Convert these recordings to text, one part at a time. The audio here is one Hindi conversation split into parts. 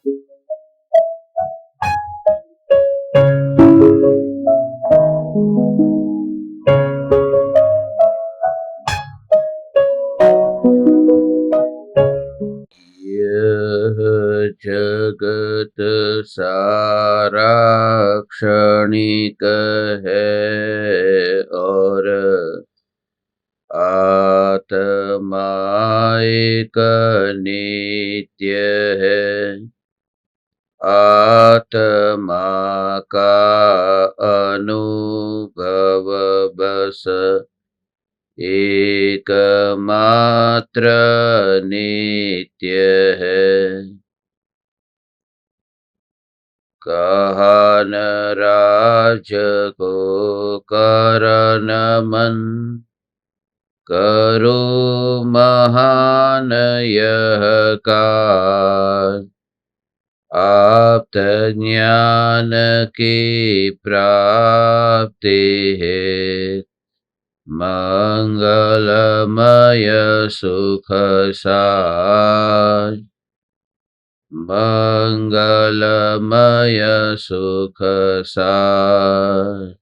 यह जगत सारा क्षणिक है और आत्मा एक नित्य है। आत्मा का अनुभव बस एकमात्र नित्य है। कहा न राज को करन मन, करो महान यह काज। आप्त ज्ञान की प्राप्ति है, मंगलमय सुख साज। मंगलमय सुख साज।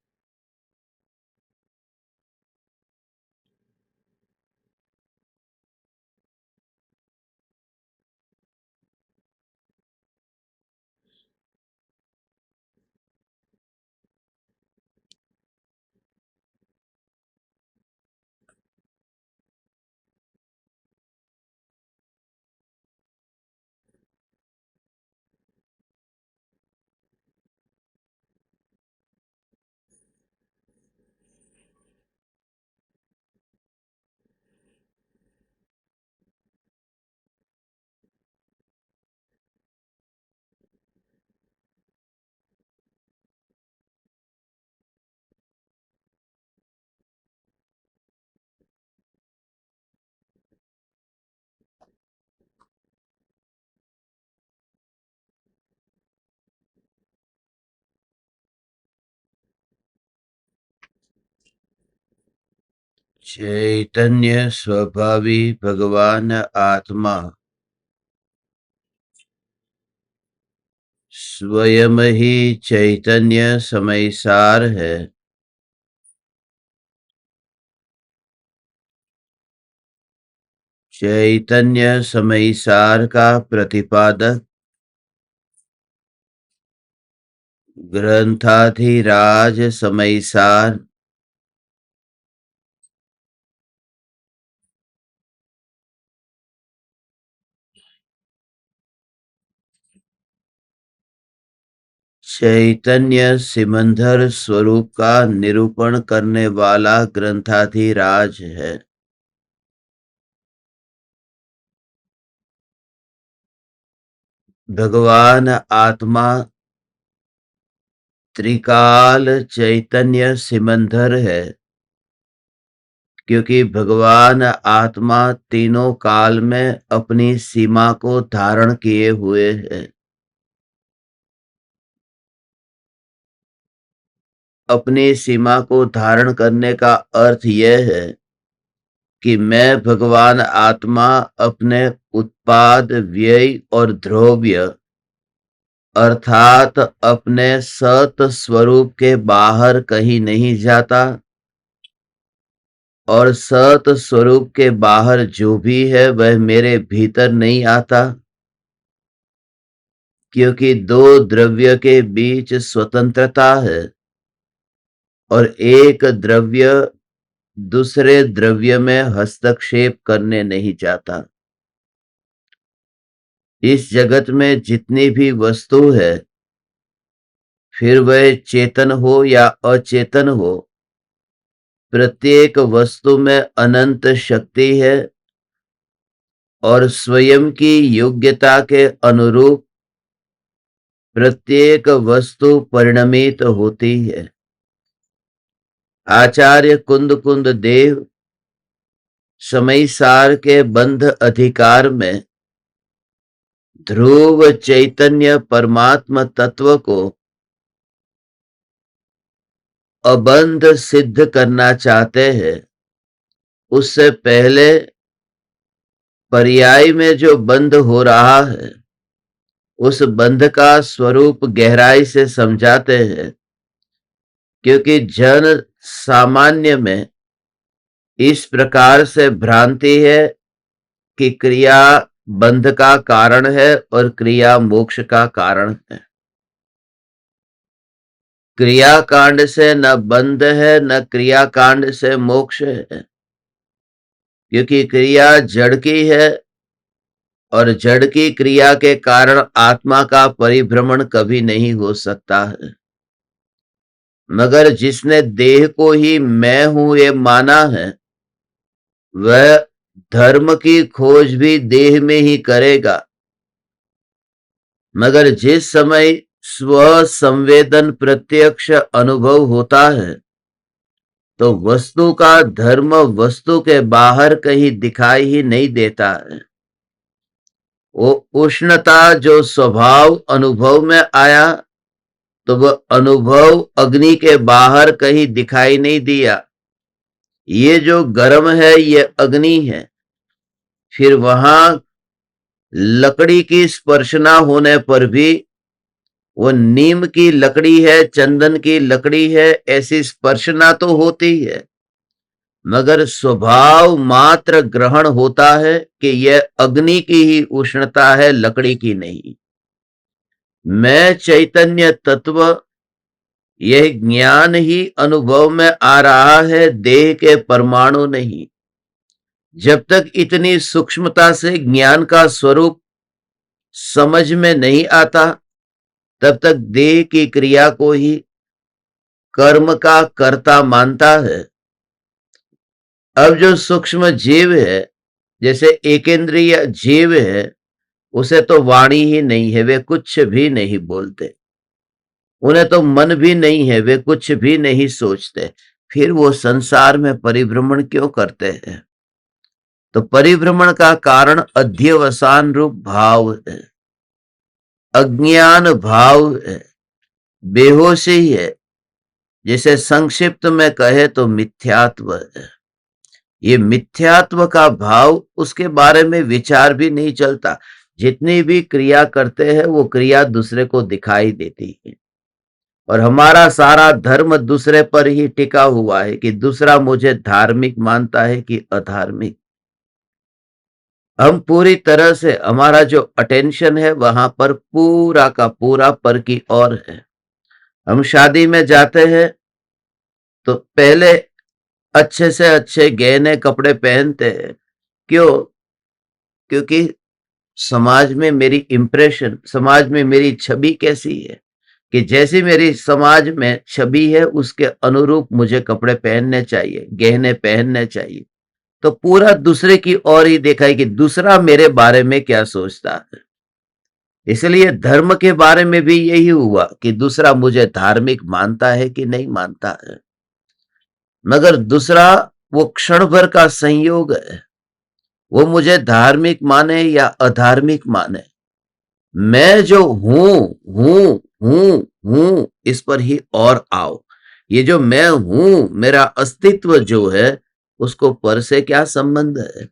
चैतन्य स्वभावी भगवान आत्मा स्वयं ही चैतन्य समयसार है। चैतन्य समयसार का प्रतिपादक ग्रंथाधिराज समयसार चैतन्य सिमंदर स्वरूप का निरूपण करने वाला ग्रंथाधिराज है। भगवान आत्मा त्रिकाल चैतन्य सिमंदर है, क्योंकि भगवान आत्मा तीनों काल में अपनी सीमा को धारण किए हुए है। अपनी सीमा को धारण करने का अर्थ यह है कि मैं भगवान आत्मा अपने उत्पाद व्यय और द्रव्य अर्थात अपने सत स्वरूप के बाहर कहीं नहीं जाता, और सत स्वरूप के बाहर जो भी है वह मेरे भीतर नहीं आता, क्योंकि दो द्रव्य के बीच स्वतंत्रता है और एक द्रव्य दूसरे द्रव्य में हस्तक्षेप करने नहीं चाहता। इस जगत में जितनी भी वस्तु है, फिर वह चेतन हो या अचेतन हो, प्रत्येक वस्तु में अनंत शक्ति है और स्वयं की योग्यता के अनुरूप प्रत्येक वस्तु परिणमित होती है। आचार्य कुंद देव समयसार के बंध अधिकार में ध्रुव चैतन्य परमात्मा तत्व को अबंध सिद्ध करना चाहते हैं। उससे पहले पर्याय में जो बंध हो रहा है उस बंध का स्वरूप गहराई से समझाते हैं, क्योंकि जन सामान्य में इस प्रकार से भ्रांति है कि क्रिया बंध का कारण है और क्रिया मोक्ष का कारण है। क्रिया कांड से न बंध है न क्रिया कांड से मोक्ष है, क्योंकि क्रिया जड़ की है और जड़ की क्रिया के कारण आत्मा का परिभ्रमण कभी नहीं हो सकता है। मगर जिसने देह को ही मैं हूं ये माना है, वह धर्म की खोज भी देह में ही करेगा। मगर जिस समय स्व संवेदन प्रत्यक्ष अनुभव होता है, तो वस्तु का धर्म वस्तु के बाहर कहीं दिखाई ही नहीं देता है। वो उष्णता जो स्वभाव अनुभव में आया, तो वह अनुभव अग्नि के बाहर कहीं दिखाई नहीं दिया। ये जो गर्म है ये अग्नि है। फिर वहां लकड़ी की स्पर्शना होने पर भी वो नीम की लकड़ी है, चंदन की लकड़ी है, ऐसी स्पर्शना तो होती है, मगर स्वभाव मात्र ग्रहण होता है कि यह अग्नि की ही उष्णता है, लकड़ी की नहीं। मैं चैतन्य तत्व, यह ज्ञान ही अनुभव में आ रहा है, देह के परमाणु नहीं। जब तक इतनी सूक्ष्मता से ज्ञान का स्वरूप समझ में नहीं आता, तब तक देह की क्रिया को ही कर्म का कर्ता मानता है। अब जो सूक्ष्म जीव है, जैसे एकेंद्रिय जीव है, उसे तो वाणी ही नहीं है, वे कुछ भी नहीं बोलते। उन्हें तो मन भी नहीं है, वे कुछ भी नहीं सोचते। फिर वो संसार में परिभ्रमण क्यों करते हैं? तो परिभ्रमण का कारण अध्यवसान रूप भाव है, अज्ञान भाव है, बेहोशी है। जिसे संक्षिप्त में कहे तो मिथ्यात्व है। ये मिथ्यात्व का भाव, उसके बारे में विचार भी नहीं चलता। जितनी भी क्रिया करते हैं वो क्रिया दूसरे को दिखाई देती है, और हमारा सारा धर्म दूसरे पर ही टिका हुआ है कि दूसरा मुझे धार्मिक मानता है कि अधार्मिक। हम पूरी तरह से, हमारा जो अटेंशन है वहां पर पूरा का पूरा पर की ओर है। हम शादी में जाते हैं तो पहले अच्छे से अच्छे गहने कपड़े पहनते हैं। क्यों? क्योंकि समाज में मेरी इंप्रेशन, समाज में मेरी छवि कैसी है, कि जैसी मेरी समाज में छवि है उसके अनुरूप मुझे कपड़े पहनने चाहिए, गहने पहनने चाहिए। तो पूरा दूसरे की ओर ही देखा है कि दूसरा मेरे बारे में क्या सोचता है। इसलिए धर्म के बारे में भी यही हुआ कि दूसरा मुझे धार्मिक मानता है कि नहीं मानता है। मगर दूसरा वो क्षण भर का संयोग है, वो मुझे धार्मिक माने या अधार्मिक माने, मैं जो हूं इस पर ही और आओ। ये जो मैं हूं, मेरा अस्तित्व जो है, उसको पर से क्या संबंध है?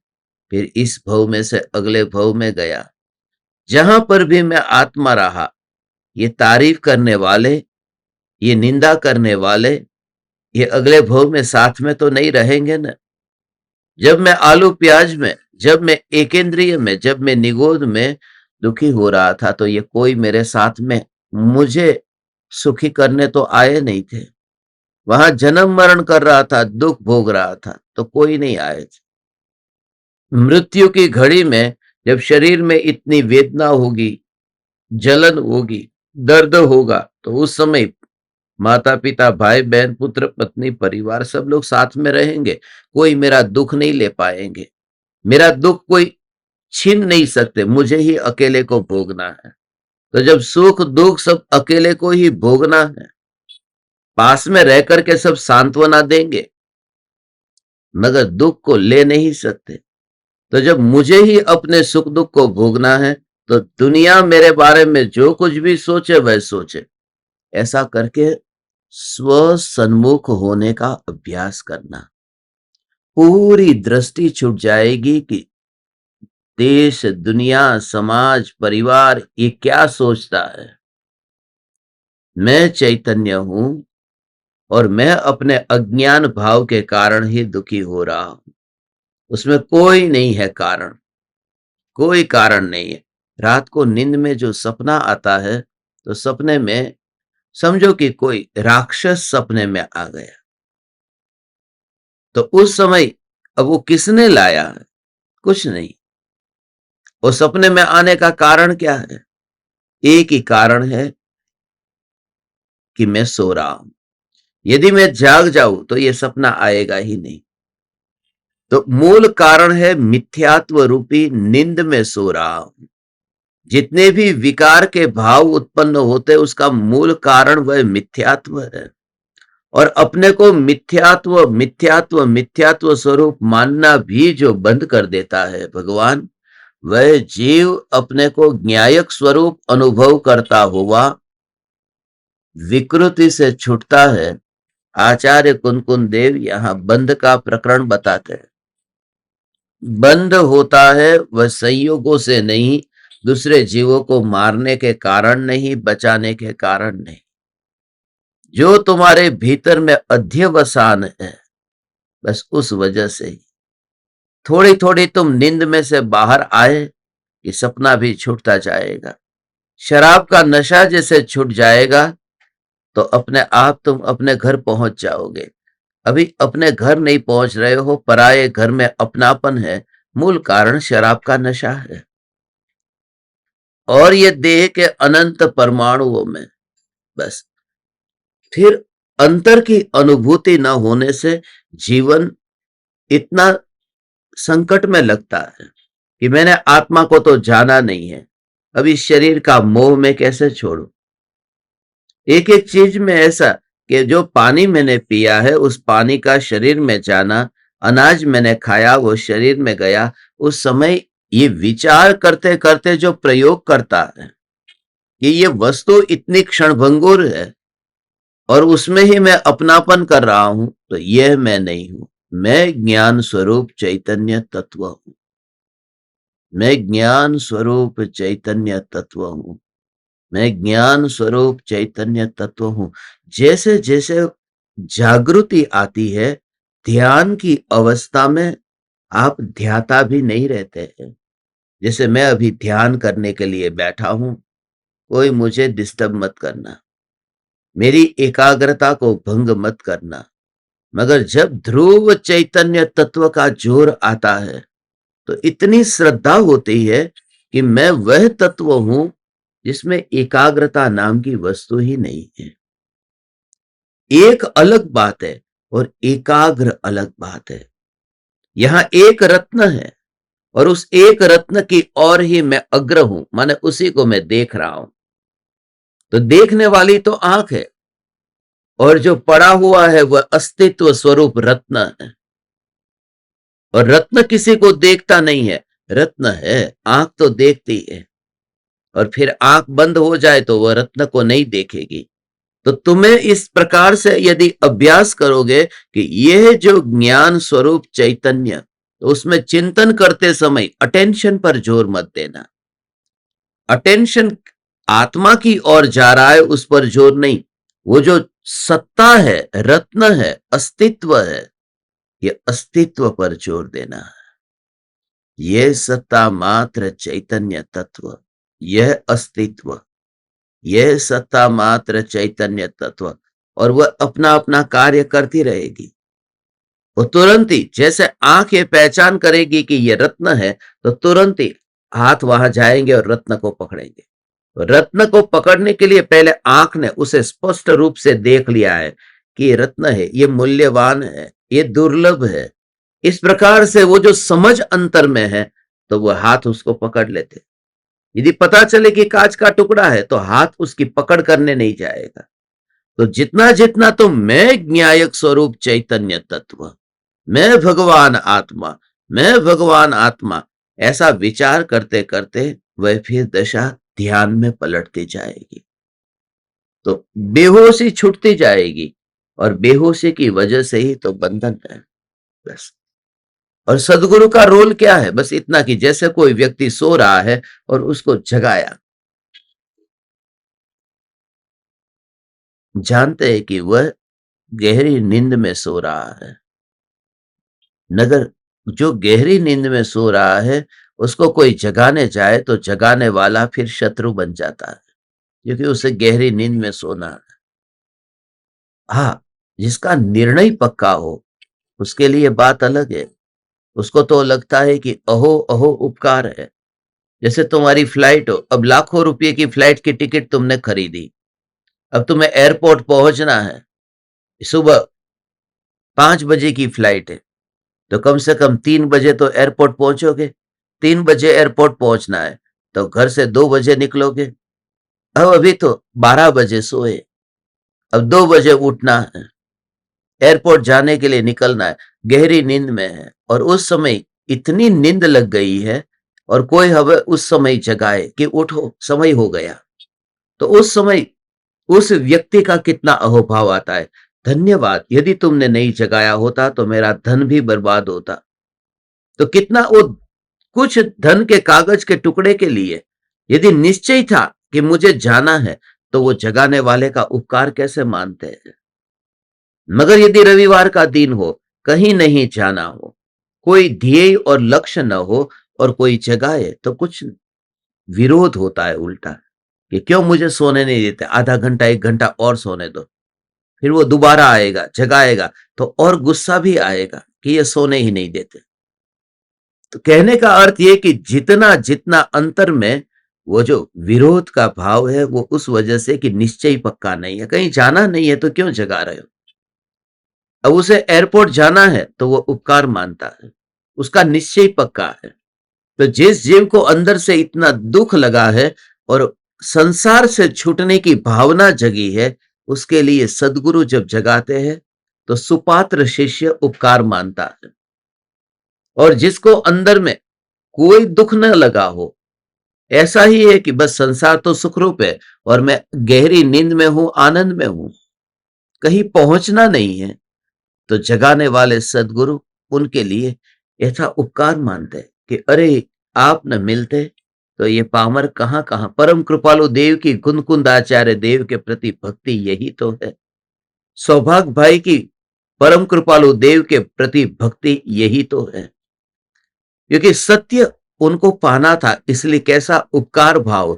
फिर इस भव में से अगले भव में गया। जहां पर भी मैं आत्मा रहा, ये तारीफ करने वाले, ये निंदा करने वाले, ये अगले भव में साथ में तो नहीं रहेंगे ना। जब मैं आलू प्याज में, जब मैं एकेंद्रिय में, जब मैं निगोद में दुखी हो रहा था, तो ये कोई मेरे साथ में मुझे सुखी करने तो आए नहीं थे। वहां जन्म मरण कर रहा था, दुख भोग रहा था, तो कोई नहीं आए थे। मृत्यु की घड़ी में जब शरीर में इतनी वेदना होगी, जलन होगी, दर्द होगा, तो उस समय माता पिता, भाई बहन, पुत्र पत्नी, परिवार, सब लोग साथ में रहेंगे। कोई मेरा दुख नहीं ले पाएंगे, मेरा दुख कोई छीन नहीं सकते, मुझे ही अकेले को भोगना है। तो जब सुख दुख सब अकेले को ही भोगना है, पास में रह करके सब सांत्वना देंगे, मगर दुख को ले नहीं सकते। तो जब मुझे ही अपने सुख दुख को भोगना है, तो दुनिया मेरे बारे में जो कुछ भी सोचे वह सोचे। ऐसा करके स्व सन्मुख होने का अभ्यास करना, पूरी दृष्टि छूट जाएगी कि देश, दुनिया, समाज, परिवार ये क्या सोचता है? मैं चैतन्य हूं और मैं अपने अज्ञान भाव के कारण ही दुखी हो रहा हूं। उसमें कोई नहीं है कारण, कोई कारण नहीं है। रात को नींद में जो सपना आता है, तो सपने में समझो कि कोई राक्षस सपने में आ गया, तो उस समय अब वो किसने लाया है? कुछ नहीं। वो सपने में आने का कारण क्या है? एक ही कारण है कि मैं सो रहा हूं। यदि मैं जाग जाऊं तो ये सपना आएगा ही नहीं। तो मूल कारण है मिथ्यात्व रूपी नींद में सो रहा हूं। जितने भी विकार के भाव उत्पन्न होते उसका मूल कारण वह मिथ्यात्व है। और अपने को मिथ्यात्व मिथ्यात्व मिथ्यात्व स्वरूप मानना भी जो बंद कर देता है भगवान, वह जीव अपने को न्यायक स्वरूप अनुभव करता हुआ विकृति से छूटता है। आचार्य कुनकुन देव यहां बंध का प्रकरण बताते हैं। बंध होता है वह संयोगों से नहीं, दूसरे जीवों को मारने के कारण नहीं, बचाने के कारण नहीं। जो तुम्हारे भीतर में अध्यवसान है, बस उस वजह से ही थोड़ी थोड़ी तुम नींद में से बाहर आए, ये सपना भी छूटता जाएगा। शराब का नशा जैसे छूट जाएगा, तो अपने आप तुम अपने घर पहुंच जाओगे। अभी अपने घर नहीं पहुंच रहे हो, पराये घर में अपनापन है। मूल कारण शराब का नशा है। और ये देह के अनंत परमाणुओं में, बस फिर अंतर की अनुभूति न होने से जीवन इतना संकट में लगता है कि मैंने आत्मा को तो जाना नहीं है, अब इस शरीर का मोह मैं कैसे छोड़ू। एक एक चीज में ऐसा कि जो पानी मैंने पिया है उस पानी का शरीर में जाना, अनाज मैंने खाया वो शरीर में गया, उस समय ये विचार करते करते जो प्रयोग करता है कि ये वस्तु इतनी क्षणभंगुर है और उसमें ही मैं अपनापन कर रहा हूं, तो यह मैं नहीं हूं। मैं ज्ञान स्वरूप चैतन्य तत्व हूं। मैं ज्ञान स्वरूप चैतन्य तत्व हूं। मैं ज्ञान स्वरूप चैतन्य तत्व हूं। जैसे जैसे जागृति आती है, ध्यान की अवस्था में आप ध्याता भी नहीं रहते हैं। जैसे मैं अभी ध्यान करने के लिए बैठा हूं, कोई मुझे डिस्टर्ब मत करना, मेरी एकाग्रता को भंग मत करना। मगर जब ध्रुव चैतन्य तत्व का जोर आता है, तो इतनी श्रद्धा होती है कि मैं वह तत्व हूं जिसमें एकाग्रता नाम की वस्तु ही नहीं है। एक अलग बात है और एकाग्र अलग बात है। यहां एक रत्न है और उस एक रत्न की ओर ही मैं अग्र हूं, माने उसी को मैं देख रहा हूं। तो देखने वाली तो आंख है और जो पड़ा हुआ है वह अस्तित्व स्वरूप रत्न है। और रत्न किसी को देखता नहीं है, रत्न है, आंख तो देखती है। और फिर आंख बंद हो जाए तो वह रत्न को नहीं देखेगी। तो तुम्हें इस प्रकार से यदि अभ्यास करोगे कि यह जो ज्ञान स्वरूप चैतन्य, तो उसमें चिंतन करते समय अटेंशन पर जोर मत देना। अटेंशन आत्मा की ओर जा रहा है, उस पर जोर नहीं। वो जो सत्ता है, रत्न है, अस्तित्व है, ये अस्तित्व पर जोर देना है। यह सत्ता मात्र चैतन्य तत्व, यह अस्तित्व, यह सत्ता मात्र चैतन्य तत्व, और वह अपना अपना कार्य करती रहेगी। वो तुरंत ही, जैसे आंख ये पहचान करेगी कि ये रत्न है, तो तुरंत ही हाथ वहां जाएंगे और रत्न को पकड़ेंगे। रत्न को पकड़ने के लिए पहले आंख ने उसे स्पष्ट रूप से देख लिया है कि ये रत्न है, ये मूल्यवान है, ये दुर्लभ है। इस प्रकार से वो जो समझ अंतर में है, तो वो हाथ उसको पकड़ लेते। यदि पता चले कि कांच का टुकड़ा है, तो हाथ उसकी पकड़ करने नहीं जाएगा। तो जितना जितना तो मैं ज्ञायक स्वरूप चैतन्य तत्व, मैं भगवान आत्मा, मैं भगवान आत्मा, ऐसा विचार करते करते वह फिर दशा ध्यान में पलटती जाएगी। तो बेहोशी छूटती जाएगी और बेहोशी की वजह से ही तो बंधन है। बस। और सदगुरु का रोल क्या है? बस इतना कि जैसे कोई व्यक्ति सो रहा है और उसको जगाया, जानते हैं कि वह गहरी नींद में सो रहा है। मगर जो गहरी नींद में सो रहा है, उसको कोई जगाने जाए तो जगाने वाला फिर शत्रु बन जाता है, क्योंकि उसे गहरी नींद में सोना है। हाँ, जिसका निर्णय पक्का हो, उसके लिए बात अलग है। उसको तो लगता है कि अहो अहो उपकार है। जैसे तुम्हारी फ्लाइट हो, अब लाखों रुपए की फ्लाइट की टिकट तुमने खरीदी, अब तुम्हें एयरपोर्ट पहुंचना है, सुबह 5 बजे की फ्लाइट है, तो कम से कम 3 बजे तो एयरपोर्ट पहुंचोगे। 3 बजे एयरपोर्ट पहुंचना है, तो घर से 2 बजे निकलोगे। अब अभी तो 12 बजे सोए, अब 2 बजे उठना है, एयरपोर्ट जाने के लिए निकलना है, गहरी नींद में है, और उस समय इतनी नींद लग गई है, और कोई हमें उस समय जगाए कि उठो, समय हो गया, तो उस समय उस व्यक्ति का कितना अहोभाव आता है। धन्यवाद, यदि तुमने नहीं जगाया होता तो मेरा धन भी बर्बाद होता। तो कितना वो कुछ धन के कागज के टुकड़े के लिए यदि निश्चय था कि मुझे जाना है, तो वो जगाने वाले का उपकार कैसे मानते हैं। मगर यदि रविवार का दिन हो, कहीं नहीं जाना हो, कोई ध्येय और लक्ष्य न हो, और कोई जगाए, तो कुछ विरोध होता है उल्टा, कि क्यों मुझे सोने नहीं देते, आधा घंटा 1 घंटा और सोने दो। फिर वो दोबारा आएगा, जगाएगा, तो और गुस्सा भी आएगा कि ये सोने ही नहीं देते। तो कहने का अर्थ ये कि जितना जितना अंतर में वो जो विरोध का भाव है, वो उस वजह से कि निश्चय पक्का नहीं है, कहीं जाना नहीं है तो क्यों जगा रहे हो। अब उसे एयरपोर्ट जाना है तो वो उपकार मानता है, उसका निश्चय पक्का है। तो जिस जीव को अंदर से इतना दुख लगा है और संसार से छूटने की भावना जगी है, उसके लिए सदगुरु जब जगाते हैं तो सुपात्र शिष्य उपकार मानता है। और जिसको अंदर में कोई दुख न लगा हो, ऐसा ही है कि बस संसार तो सुखरूप है और मैं गहरी नींद में हूं, आनंद में हूं, कहीं पहुंचना नहीं है, तो जगाने वाले सदगुरु उनके लिए ऐसा उपकार मानते कि अरे, आप न मिलते तो ये पामर कहां कहां। परम कृपालु देव की कुंद आचार्य देव के प्रति भक्ति यही तो है। सौभाग्य भाई की परम कृपालु देव के प्रति भक्ति यही तो है, क्योंकि सत्य उनको पाना था, इसलिए कैसा उपकार भाव।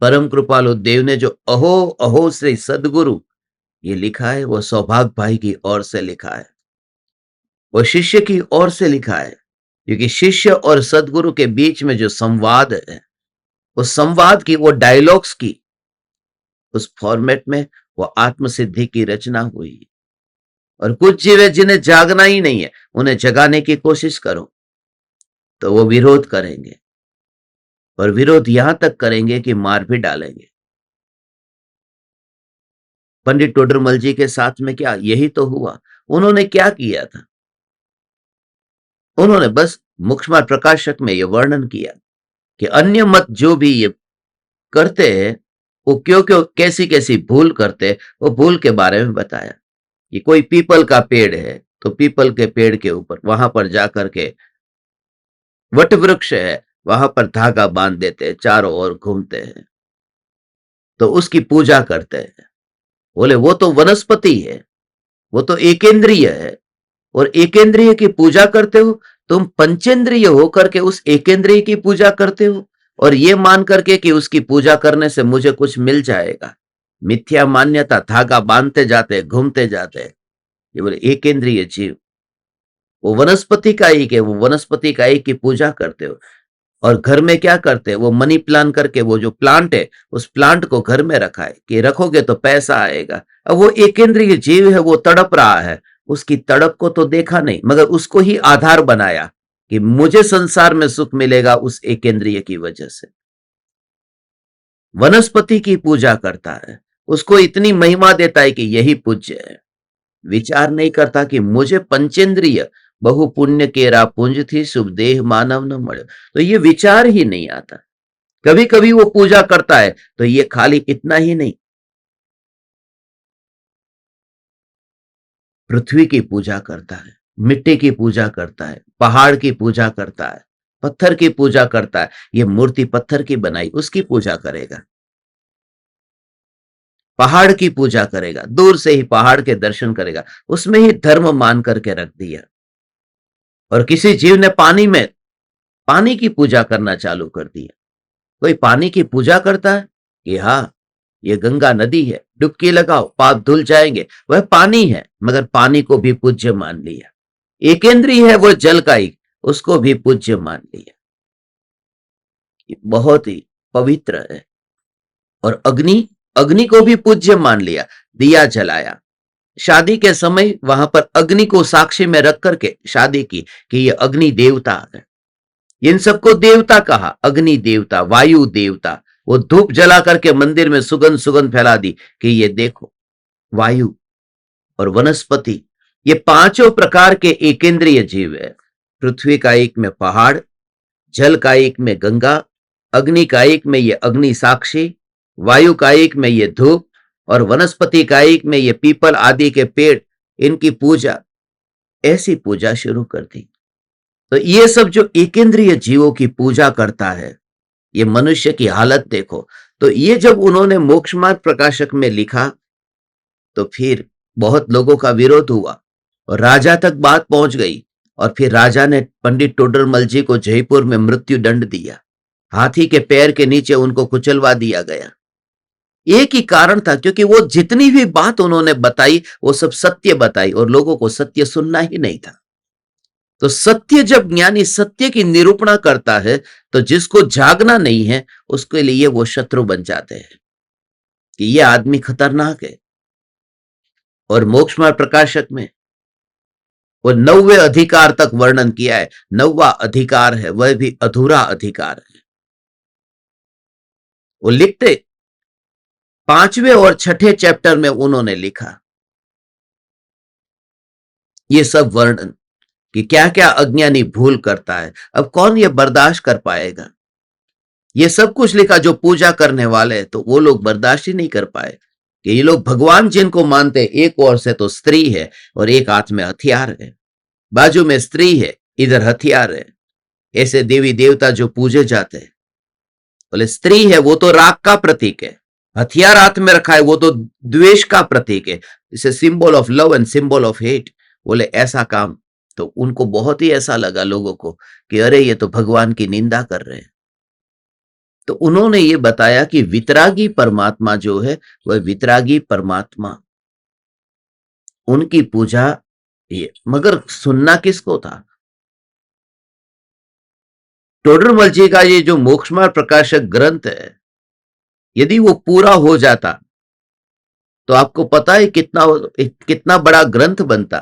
परम कृपालु देव ने जो अहो अहो श्री सदगुरु ये लिखा है, वो सौभाग्य भाई की ओर से लिखा है, वो शिष्य की ओर से लिखा है, क्योंकि शिष्य और सदगुरु के बीच में जो संवाद है, उस संवाद की, वो डायलॉग्स की, उस फॉर्मेट में वो आत्मसिद्धि की रचना हुई। और कुछ जीव है जिन्हें जागना ही नहीं है, उन्हें जगाने की कोशिश करो तो वो विरोध करेंगे, और विरोध यहां तक करेंगे कि मार भी डालेंगे। पंडित टोडरमल जी के साथ में क्या यही तो हुआ। उन्होंने क्या किया था, उन्होंने बस मुख्य प्रकाशक में यह वर्णन किया कि अन्य मत जो भी ये करते हैं, वो क्यों क्यों कैसी कैसी भूल करते हैं, वो भूल के बारे में बताया कि कोई पीपल का पेड़ है, तो पीपल के पेड़ के ऊपर वहां पर जाकर के, वट वृक्ष है, वहां पर धागा बांध देते हैं, चारों ओर घूमते हैं, तो उसकी पूजा करते हैं। बोले वो तो वनस्पति है, वो तो एकेंद्रिय है, और एकेंद्रिय की पूजा करते हो। तुम पंचेंद्रिय होकर के उस एकेंद्रिय की पूजा करते हो, और ये मान करके कि उसकी पूजा करने से मुझे कुछ मिल जाएगा। मिथ्या मान्यता, धागा बांधते जाते, घूमते जाते। ये बोले एकेंद्रिय जीव, वो वनस्पति का एक है, वो वनस्पति का एक की पूजा करते हो। और घर में क्या करते हैं, वो मनी प्लांट करके, वो जो प्लांट है, उस प्लांट को घर में रखा है कि रखोगे तो पैसा आएगा। अब वो एकेंद्रीय जीव है, वो तड़प रहा है, उसकी तड़प को तो देखा नहीं, मगर उसको ही आधार बनाया कि मुझे संसार में सुख मिलेगा उस एकेंद्रीय की वजह से। वनस्पति की पूजा करता है, उसको इतनी महिमा देता है कि यही पूज्य है। विचार नहीं करता कि मुझे पंचेंद्रिय बहु पुण्य केरा पुंज थी, शुभ देह मानव न मरे। तो ये विचार ही नहीं आता। कभी कभी वो पूजा करता है तो ये खाली इतना ही नहीं, पृथ्वी की पूजा करता है, मिट्टी की पूजा करता है, पहाड़ की पूजा करता है, पत्थर की पूजा करता है। ये मूर्ति पत्थर की बनाई, उसकी पूजा करेगा। पहाड़ की पूजा करेगा, दूर से ही पहाड़ के दर्शन करेगा, उसमें ही धर्म मान करके रख दिया। और किसी जीव ने पानी की पूजा करना चालू कर दिया। कोई पानी की पूजा करता है कि हाँ, ये गंगा नदी है, डुबकी लगाओ, पाप धुल जाएंगे। वह पानी है, मगर पानी को भी पूज्य मान लिया। एकेंद्रीय है वो जल का ही, उसको भी पूज्य मान लिया। ये बहुत ही पवित्र है। और अग्नि, अग्नि को भी पूज्य मान लिया, दिया जलाया। शादी के समय वहां पर अग्नि को साक्षी में रख करके शादी की कि ये अग्नि देवता है। इन सबको देवता कहा, अग्नि देवता, वायु देवता। वो धूप जला करके मंदिर में सुगंध सुगंध फैला दी कि ये देखो, वायु और वनस्पति, ये पांचों प्रकार के एकेंद्रीय जीव है। पृथ्वी का एक में पहाड़, जल का एक में गंगा, अग्नि का एक में ये अग्नि साक्षी, वायु का एक में ये धूप, और वनस्पति का एक में ये पीपल आदि के पेड़। इनकी पूजा, ऐसी पूजा शुरू कर दी। तो ये सब जो एकेंद्रीय जीवों की पूजा करता है, ये मनुष्य की हालत देखो। तो ये जब उन्होंने मोक्ष मार्ग प्रकाशक में लिखा, तो फिर बहुत लोगों का विरोध हुआ और राजा तक बात पहुंच गई। और फिर राजा ने पंडित टोडरमल जी को जयपुर में मृत्यु दंड दिया। हाथी के पैर के नीचे उनको कुचलवा दिया गया। एक ही कारण था, क्योंकि वो जितनी भी बात उन्होंने बताई वो सब सत्य बताई, और लोगों को सत्य सुनना ही नहीं था। तो सत्य, जब ज्ञानी सत्य की निरूपणा करता है, तो जिसको जागना नहीं है उसके लिए वो शत्रु बन जाते हैं कि ये आदमी खतरनाक है। और मोक्ष मार्ग प्रकाशक में वो 9वें अधिकार तक वर्णन किया है। 9वां अधिकार है, वह भी अधूरा अधिकार है। वो लिखते 5वें और 6ठे चैप्टर में उन्होंने लिखा ये सब वर्णन कि क्या क्या अज्ञानी भूल करता है। अब कौन ये बर्दाश्त कर पाएगा? ये सब कुछ लिखा। जो पूजा करने वाले तो वो लोग बर्दाश्त ही नहीं कर पाए कि ये लोग भगवान जिनको मानते, एक ओर से तो स्त्री है और एक हाथ में हथियार है, बाजू में स्त्री है, इधर हथियार है। ऐसे देवी देवता जो पूजे जाते हैं, बोले स्त्री है वो तो राग का प्रतीक है, हथियार हाथ में रखा है वो तो द्वेष का प्रतीक है, इसे symbol of love and symbol of hate. बोले ऐसा काम, तो उनको बहुत ही ऐसा लगा लोगों को कि अरे ये तो भगवान की निंदा कर रहे हैं। तो उन्होंने ये बताया कि वितरागी परमात्मा जो है, वह वितरागी परमात्मा, उनकी पूजा ये, मगर सुनना किसको था? टोडरमल जी का ये जो मोक्षमार्ग प्रकाशक ग्रंथ है, यदि वो पूरा हो जाता तो आपको पता है कितना बड़ा ग्रंथ बनता।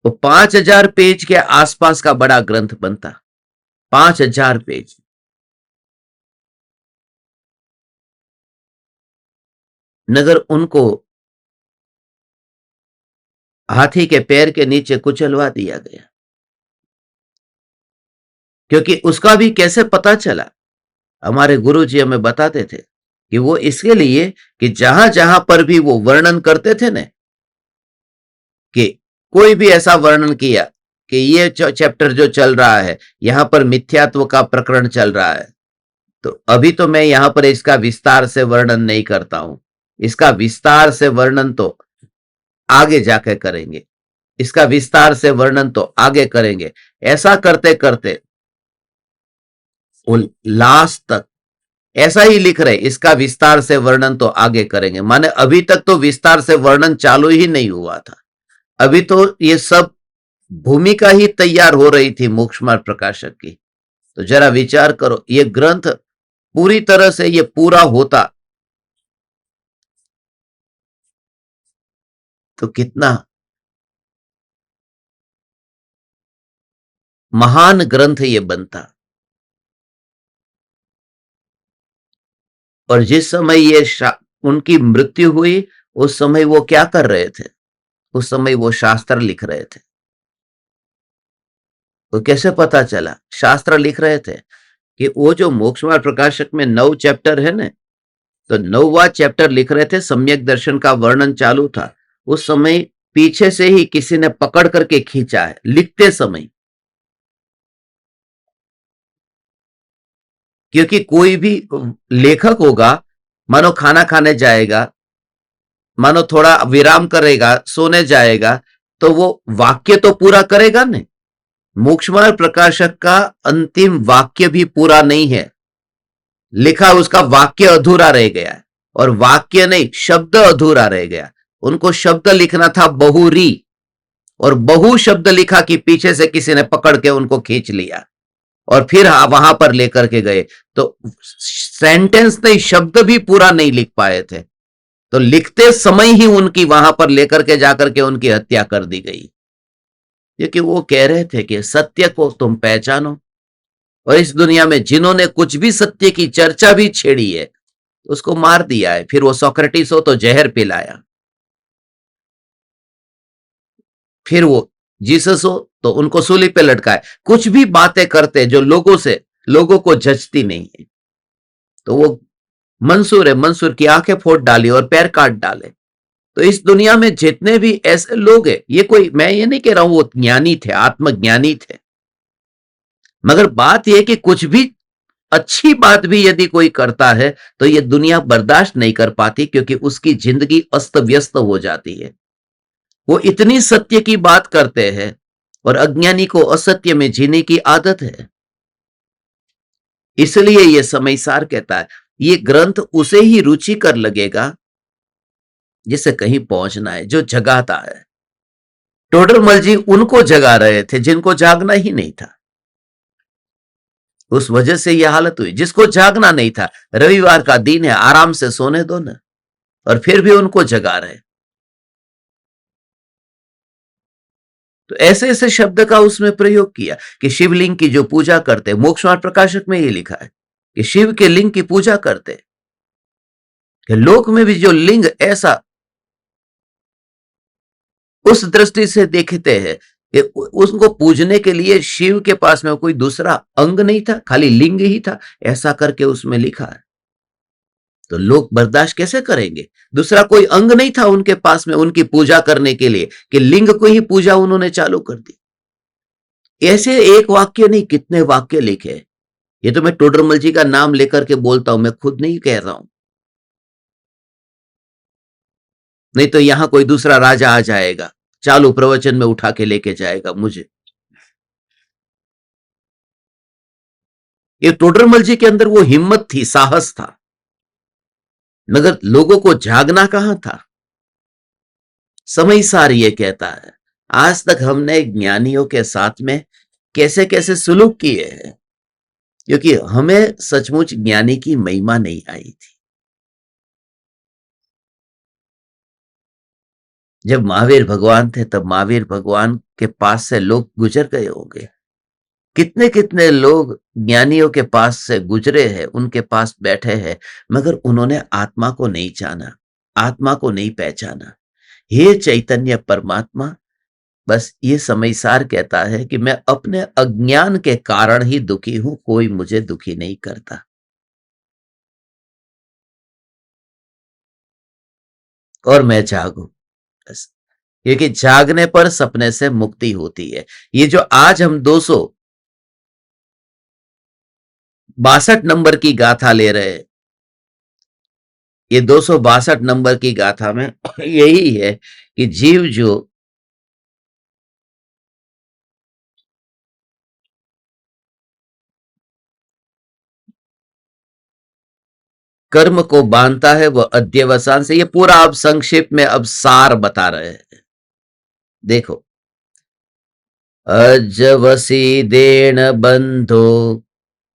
वो 5000 पेज के आसपास का बड़ा ग्रंथ बनता। 5000 पेज। नगर उनको हाथी के पैर के नीचे कुचलवा दिया गया। क्योंकि उसका भी कैसे पता चला, हमारे गुरुजी हमें बताते थे कि वो इसके लिए कि जहां जहां पर भी वो वर्णन करते थे ना, कि कोई भी ऐसा वर्णन किया कि ये चैप्टर जो चल रहा है यहां पर मिथ्यात्व का प्रकरण चल रहा है, तो अभी तो मैं यहां पर इसका विस्तार से वर्णन नहीं करता हूं, इसका विस्तार से वर्णन तो आगे जाके करेंगे, इसका विस्तार से वर्णन तो आगे करेंगे। ऐसा करते करते वो लास्ट तक ऐसा ही लिख रहे, इसका विस्तार से वर्णन तो आगे करेंगे। माने अभी तक तो विस्तार से वर्णन चालू ही नहीं हुआ था, अभी तो ये सब भूमिका ही तैयार हो रही थी मोक्ष मार्ग प्रकाशक की। तो जरा विचार करो, ये ग्रंथ पूरी तरह से ये पूरा होता तो कितना महान ग्रंथ ये बनता। और जिस समय ये उनकी मृत्यु हुई, उस समय वो क्या कर रहे थे? उस समय वो शास्त्र लिख रहे थे। तो कैसे पता चला? शास्त्र लिख रहे थे कि वो जो मोक्ष मार्ग प्रकाशक में 9 चैप्टर है ना, तो 9वां चैप्टर लिख रहे थे, सम्यक दर्शन का वर्णन चालू था। उस समय पीछे से ही किसी ने पकड़ करके खींचा है लिखते समय। क्योंकि कोई भी लेखक होगा, मानो खाना खाने जाएगा, मानो थोड़ा विराम करेगा, सोने जाएगा, तो वो वाक्य तो पूरा करेगा नहीं। मोक्षमार्ग प्रकाशक का अंतिम वाक्य भी पूरा नहीं है लिखा, उसका वाक्य अधूरा रह गया है। और वाक्य नहीं, शब्द अधूरा रह गया। उनको शब्द लिखना था बहुरी, और बहु शब्द लिखा कि पीछे से किसी ने पकड़ के उनको खींच लिया और फिर वहां पर लेकर के गए। तो सेंटेंस नहीं, शब्द भी पूरा नहीं लिख पाए थे। तो लिखते समय ही उनकी वहां पर लेकर के जाकर के उनकी हत्या कर दी गई, क्योंकि वो कह रहे थे कि सत्य को तुम पहचानो। और इस दुनिया में जिन्होंने कुछ भी सत्य की चर्चा भी छेड़ी है, उसको मार दिया है। फिर वो सोक्रेटिस हो तो जहर पिलाया, फिर वो जीसस हो तो उनको सूली पे लटकाए। कुछ भी बातें करते जो लोगों को जचती नहीं है, तो वो मंसूर है, मंसूर की आंखें फोड़ डाली और पैर काट डाले। तो इस दुनिया में जितने भी ऐसे लोग हैं, ये कोई, मैं ये नहीं कह रहा हूं वो ज्ञानी थे, आत्मज्ञानी थे, मगर बात यह कि कुछ भी अच्छी बात भी यदि कोई करता है तो ये दुनिया बर्दाश्त नहीं कर पाती, क्योंकि उसकी जिंदगी अस्त व्यस्त हो जाती है। वो इतनी सत्य की बात करते हैं और अज्ञानी को असत्य में जीने की आदत है। इसलिए ये समयसार कहता है, ये ग्रंथ उसे ही रुचिकर लगेगा जिसे कहीं पहुंचना है, जो जगाता है। टोडरमल जी उनको जगा रहे थे जिनको जागना ही नहीं था। उस वजह से यह हालत हुई। जिसको जागना नहीं था, रविवार का दिन है, आराम से सोने दो ना, और फिर भी उनको जगा रहे। तो ऐसे ऐसे शब्द का उसमें प्रयोग किया कि शिवलिंग की जो पूजा करते, मोक्षमार्ग प्रकाशक में ये लिखा है कि शिव के लिंग की पूजा करते, कि लोक में भी जो लिंग ऐसा उस दृष्टि से देखते हैं कि उसको पूजने के लिए शिव के पास में कोई दूसरा अंग नहीं था, खाली लिंग ही था, ऐसा करके उसमें लिखा है। तो लोग बर्दाश्त कैसे करेंगे? दूसरा कोई अंग नहीं था उनके पास में उनकी पूजा करने के लिए, कि लिंग को ही पूजा उन्होंने चालू कर दी। ऐसे एक वाक्य नहीं, कितने वाक्य लिखे। ये तो मैं टोडरमल जी का नाम लेकर के बोलता हूं, मैं खुद नहीं कह रहा हूं। नहीं तो यहां कोई दूसरा राजा आ जाएगा, चालू प्रवचन में उठा के लेके जाएगा मुझे। ये टोडरमल जी के अंदर वो हिम्मत थी, साहस था, मगर लोगों को जागना कहां था। समय सार ये कहता है, आज तक हमने ज्ञानियों के साथ में कैसे कैसे सुलूक किए हैं, क्योंकि हमें सचमुच ज्ञानी की महिमा नहीं आई थी। जब महावीर भगवान थे तब महावीर भगवान के पास से लोग गुजर गए होंगे। कितने कितने लोग ज्ञानियों के पास से गुजरे हैं, उनके पास बैठे हैं, मगर उन्होंने आत्मा को नहीं जाना, आत्मा को नहीं पहचाना। हे चैतन्य परमात्मा, बस ये समयसार कहता है कि मैं अपने अज्ञान के कारण ही दुखी हूं, कोई मुझे दुखी नहीं करता। और मैं जागू बस, क्योंकि जागने पर सपने से मुक्ति होती है। ये जो आज हम 262 नंबर की गाथा ले रहे हैं, ये 262 नंबर की गाथा में यही है कि जीव जो कर्म को बांधता है वह अध्यवसान से, ये पूरा अब संक्षेप में अब सार बता रहे हैं। देखो, अजवसी देण बंधो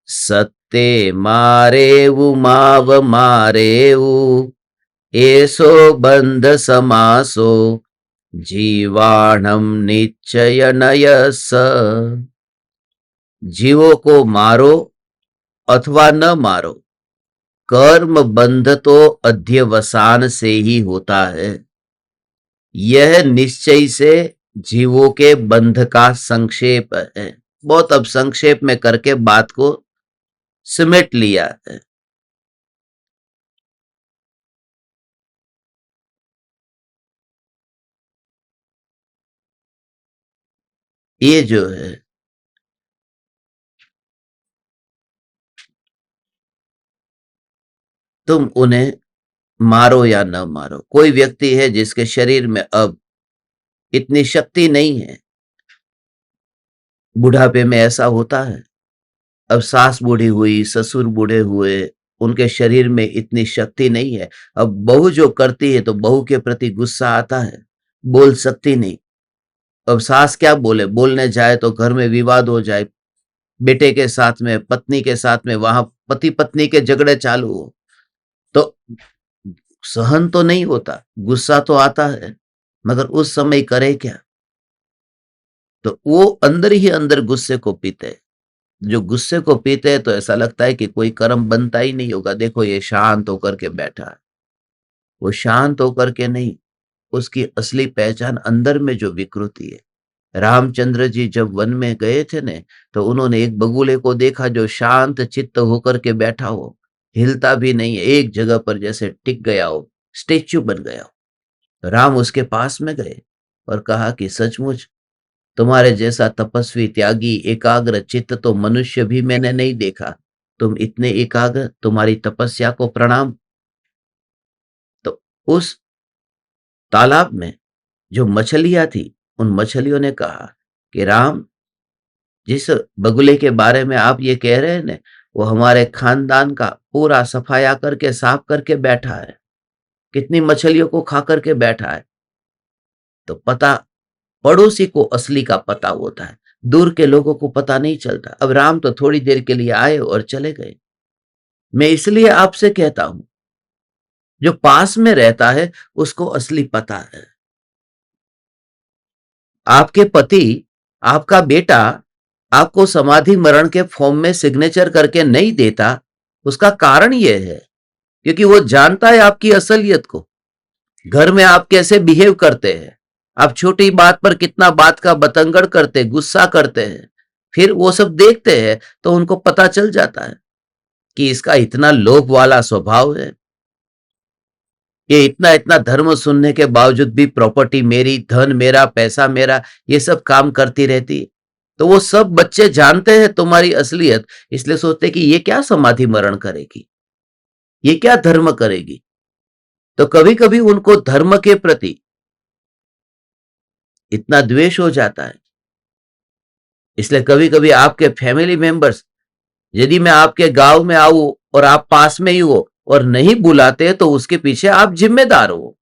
सत्ते मारेऊ माव मारेऊ, एसो बंध समासो जीवाणम निश्चय नयस। जीवों को मारो अथवा न मारो, कर्म बंध तो अध्यवसान से ही होता है। यह निश्चय से जीवों के बंध का संक्षेप है। बहुत अब संक्षेप में करके बात को सिमट लिया है। ये जो है, तुम उन्हें मारो या न मारो, कोई व्यक्ति है जिसके शरीर में अब इतनी शक्ति नहीं है। बुढ़ापे में ऐसा होता है, अब सास बूढ़ी हुई, ससुर बूढ़े हुए, उनके शरीर में इतनी शक्ति नहीं है। अब बहू जो करती है तो बहू के प्रति गुस्सा आता है, बोल सकती नहीं। अब सास क्या बोले, बोलने जाए तो घर में विवाद हो जाए, बेटे के साथ में, पत्नी के साथ में, वहां पति पत्नी के झगड़े चालू हो, तो सहन तो नहीं होता, गुस्सा तो आता है, मगर उस समय करे क्या? तो वो अंदर ही अंदर गुस्से को पीते हैं। जो गुस्से को पीते हैं तो ऐसा लगता है कि कोई कर्म बनता ही नहीं होगा। देखो ये शांत होकर के बैठा है, वो शांत होकर के नहीं, उसकी असली पहचान अंदर में जो विकृति है। रामचंद्र जी जब वन में गए थे ने, तो उन्होंने एक बगुले को देखा जो शांत चित्त होकर के बैठा हो, हिलता भी नहीं है, एक जगह पर जैसे टिक गया हो, स्टेच्यू बन गया हो। राम उसके पास में गए और कहा कि सचमुच तुम्हारे जैसा तपस्वी, त्यागी, एकाग्र चित्त तो मनुष्य भी मैंने नहीं देखा। तुम इतने एकाग्र, तुम्हारी तपस्या को प्रणाम। तो उस तालाब में जो मछलियां थी, उन मछलियों ने कहा कि राम, जिस बगुले के बारे में आप ये कह रहे हैं ना, वो हमारे खानदान का पूरा सफाया करके, साफ करके बैठा है, कितनी मछलियों को खा करके बैठा है। तो पता, पड़ोसी को असली का पता होता है, दूर के लोगों को पता नहीं चलता। अब राम तो थोड़ी देर के लिए आए और चले गए। मैं इसलिए आपसे कहता हूं, जो पास में रहता है उसको असली पता है। आपके पति, आपका बेटा आपको समाधि मरण के फॉर्म में सिग्नेचर करके नहीं देता, उसका कारण यह है क्योंकि वो जानता है आपकी असलियत को। घर में आप कैसे बिहेव करते हैं, आप छोटी बात पर कितना बात का बतंगड़ करते, गुस्सा करते हैं, फिर वो सब देखते हैं तो उनको पता चल जाता है कि इसका इतना लोभ वाला स्वभाव है। ये इतना इतना धर्म सुनने के बावजूद भी प्रॉपर्टी मेरी, धन मेरा, पैसा मेरा, ये सब काम करती रहती। तो वो सब बच्चे जानते हैं तुम्हारी असलियत, इसलिए सोचते कि ये क्या समाधि मरण करेगी, ये क्या धर्म करेगी। तो कभी कभी उनको धर्म के प्रति इतना द्वेष हो जाता है। इसलिए कभी कभी आपके फैमिली मेंबर्स, यदि मैं आपके गांव में आऊं और आप पास में ही हो और नहीं बुलाते, तो उसके पीछे आप जिम्मेदार हो,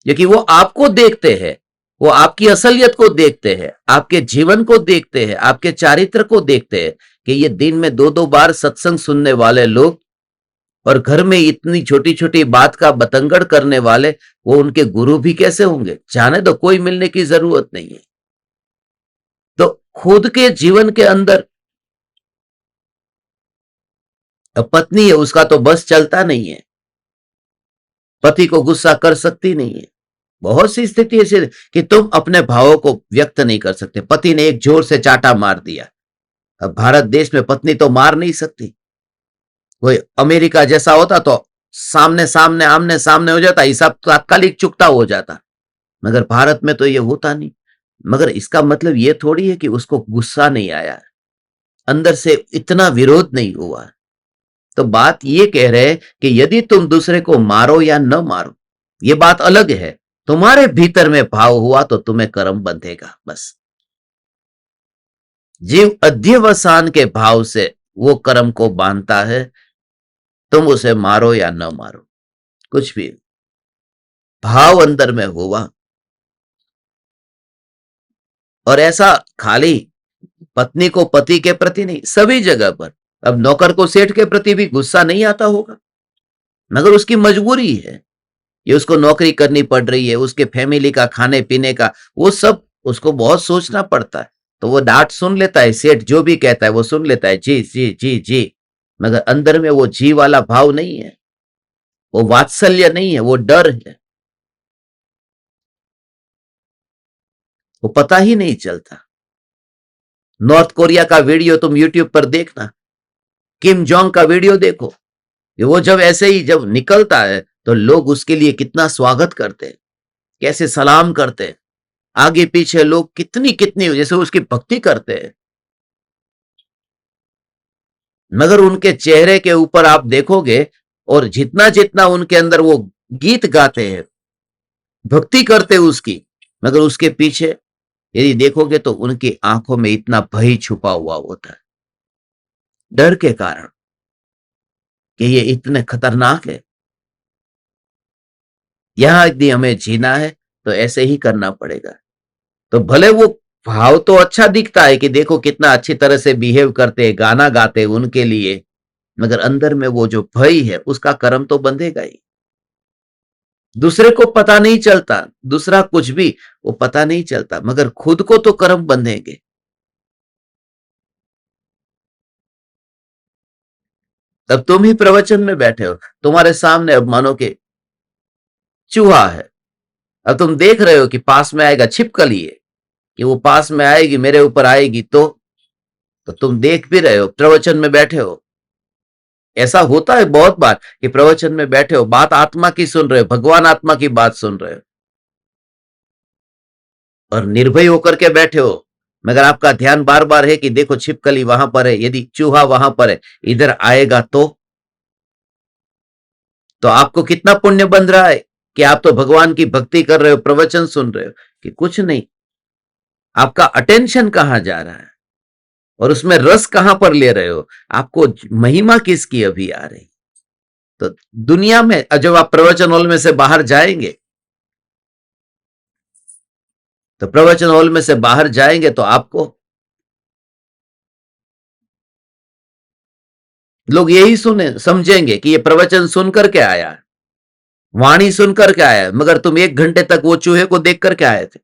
क्योंकि वो आपको देखते हैं, वो आपकी असलियत को देखते हैं, आपके जीवन को देखते हैं, आपके चारित्र को देखते हैं कि ये दिन में दो दो बार सत्संग सुनने वाले लोग और घर में इतनी छोटी छोटी बात का बतंगड़ करने वाले, वो उनके गुरु भी कैसे होंगे? जाने दो, कोई मिलने की जरूरत नहीं है। तो खुद के जीवन के अंदर पत्नी है, उसका तो बस चलता नहीं है, पति को गुस्सा कर सकती नहीं है। बहुत सी स्थिति ऐसी कि तुम अपने भावों को व्यक्त नहीं कर सकते। पति ने एक जोर से चाटा मार दिया, अब भारत देश में पत्नी तो मार नहीं सकती। कोई अमेरिका जैसा होता तो सामने सामने आमने सामने हो जाता, हिसाब तात्कालिक चुकता हो जाता, मगर भारत में तो ये होता नहीं। मगर इसका मतलब ये थोड़ी है कि उसको गुस्सा नहीं आया, अंदर से इतना विरोध नहीं हुआ। तो बात ये कह रहे हैं कि यदि तुम दूसरे को मारो या न मारो, ये बात अलग है। तुम्हारे भीतर में भाव हुआ तो तुम्हें कर्म बंधेगा। बस जीव अध्यवसान के भाव से वो कर्म को बांधता है। तुम उसे मारो या न मारो, कुछ भी भाव अंदर में हुआ, और ऐसा खाली पत्नी को पति के प्रति नहीं, सभी जगह पर। अब नौकर को सेठ के प्रति भी गुस्सा नहीं आता होगा, मगर उसकी मजबूरी है, ये उसको नौकरी करनी पड़ रही है, उसके फैमिली का खाने पीने का वो सब उसको बहुत सोचना पड़ता है। तो वो डांट सुन लेता है, सेठ जो भी कहता है वो सुन लेता है, जी जी जी जी, मगर अंदर में वो जी वाला भाव नहीं है, वो वात्सल्य नहीं है, वो डर है, वो पता ही नहीं चलता। नॉर्थ कोरिया का वीडियो तुम यूट्यूब पर देखना, किम जोंग का वीडियो देखो, कि वो जब ऐसे ही जब निकलता है तो लोग उसके लिए कितना स्वागत करते हैं, कैसे सलाम करते हैं। आगे पीछे लोग कितनी कितनी जैसे उसकी भक्ति करते हैं, मगर उनके चेहरे के ऊपर आप देखोगे और जितना जितना उनके अंदर वो गीत गाते हैं, भक्ति करते हैं उसकी, मगर उसके पीछे यदि देखोगे तो उनकी आंखों में इतना भय छुपा हुआ होता है, डर के कारण कि ये इतने खतरनाक है। यहां यदि हमें जीना है तो ऐसे ही करना पड़ेगा। तो भले वो भाव तो अच्छा दिखता है कि देखो कितना अच्छी तरह से बिहेव करते हैं, गाना गाते हैं उनके लिए, मगर अंदर में वो जो भय है उसका कर्म तो बंधेगा ही। दूसरे को पता नहीं चलता, दूसरा कुछ भी वो पता नहीं चलता, मगर खुद को तो कर्म बंधेंगे। तब तुम ही प्रवचन में बैठे हो, तुम्हारे सामने अब मानो कि चूहा है, अब तुम देख रहे हो कि पास में आएगा, छिपकली है कि वो पास में आएगी, मेरे ऊपर आएगी, तो तुम देख भी रहे हो, प्रवचन में बैठे हो। ऐसा होता है बहुत बार कि प्रवचन में बैठे हो, बात आत्मा की सुन रहे हो, भगवान आत्मा की बात सुन रहे हो और निर्भय होकर के बैठे हो, मगर आपका ध्यान बार बार है कि देखो छिपकली वहां पर है, यदि चूहा वहां पर है, इधर आएगा तो आपको कितना पुण्य बन रहा है कि आप तो भगवान की भक्ति कर रहे हो, प्रवचन सुन रहे हो, कि कुछ नहीं, आपका अटेंशन कहां जा रहा है और उसमें रस कहां पर ले रहे हो, आपको महिमा किसकी अभी आ रही। तो दुनिया में जब आप प्रवचन हॉल में से बाहर जाएंगे, तो प्रवचन हॉल में से बाहर जाएंगे तो आपको लोग यही सुने समझेंगे कि ये प्रवचन सुन करके आया है, वाणी सुन करके आया है, मगर तुम 1 घंटे तक वो चूहे को देख करके आए थे।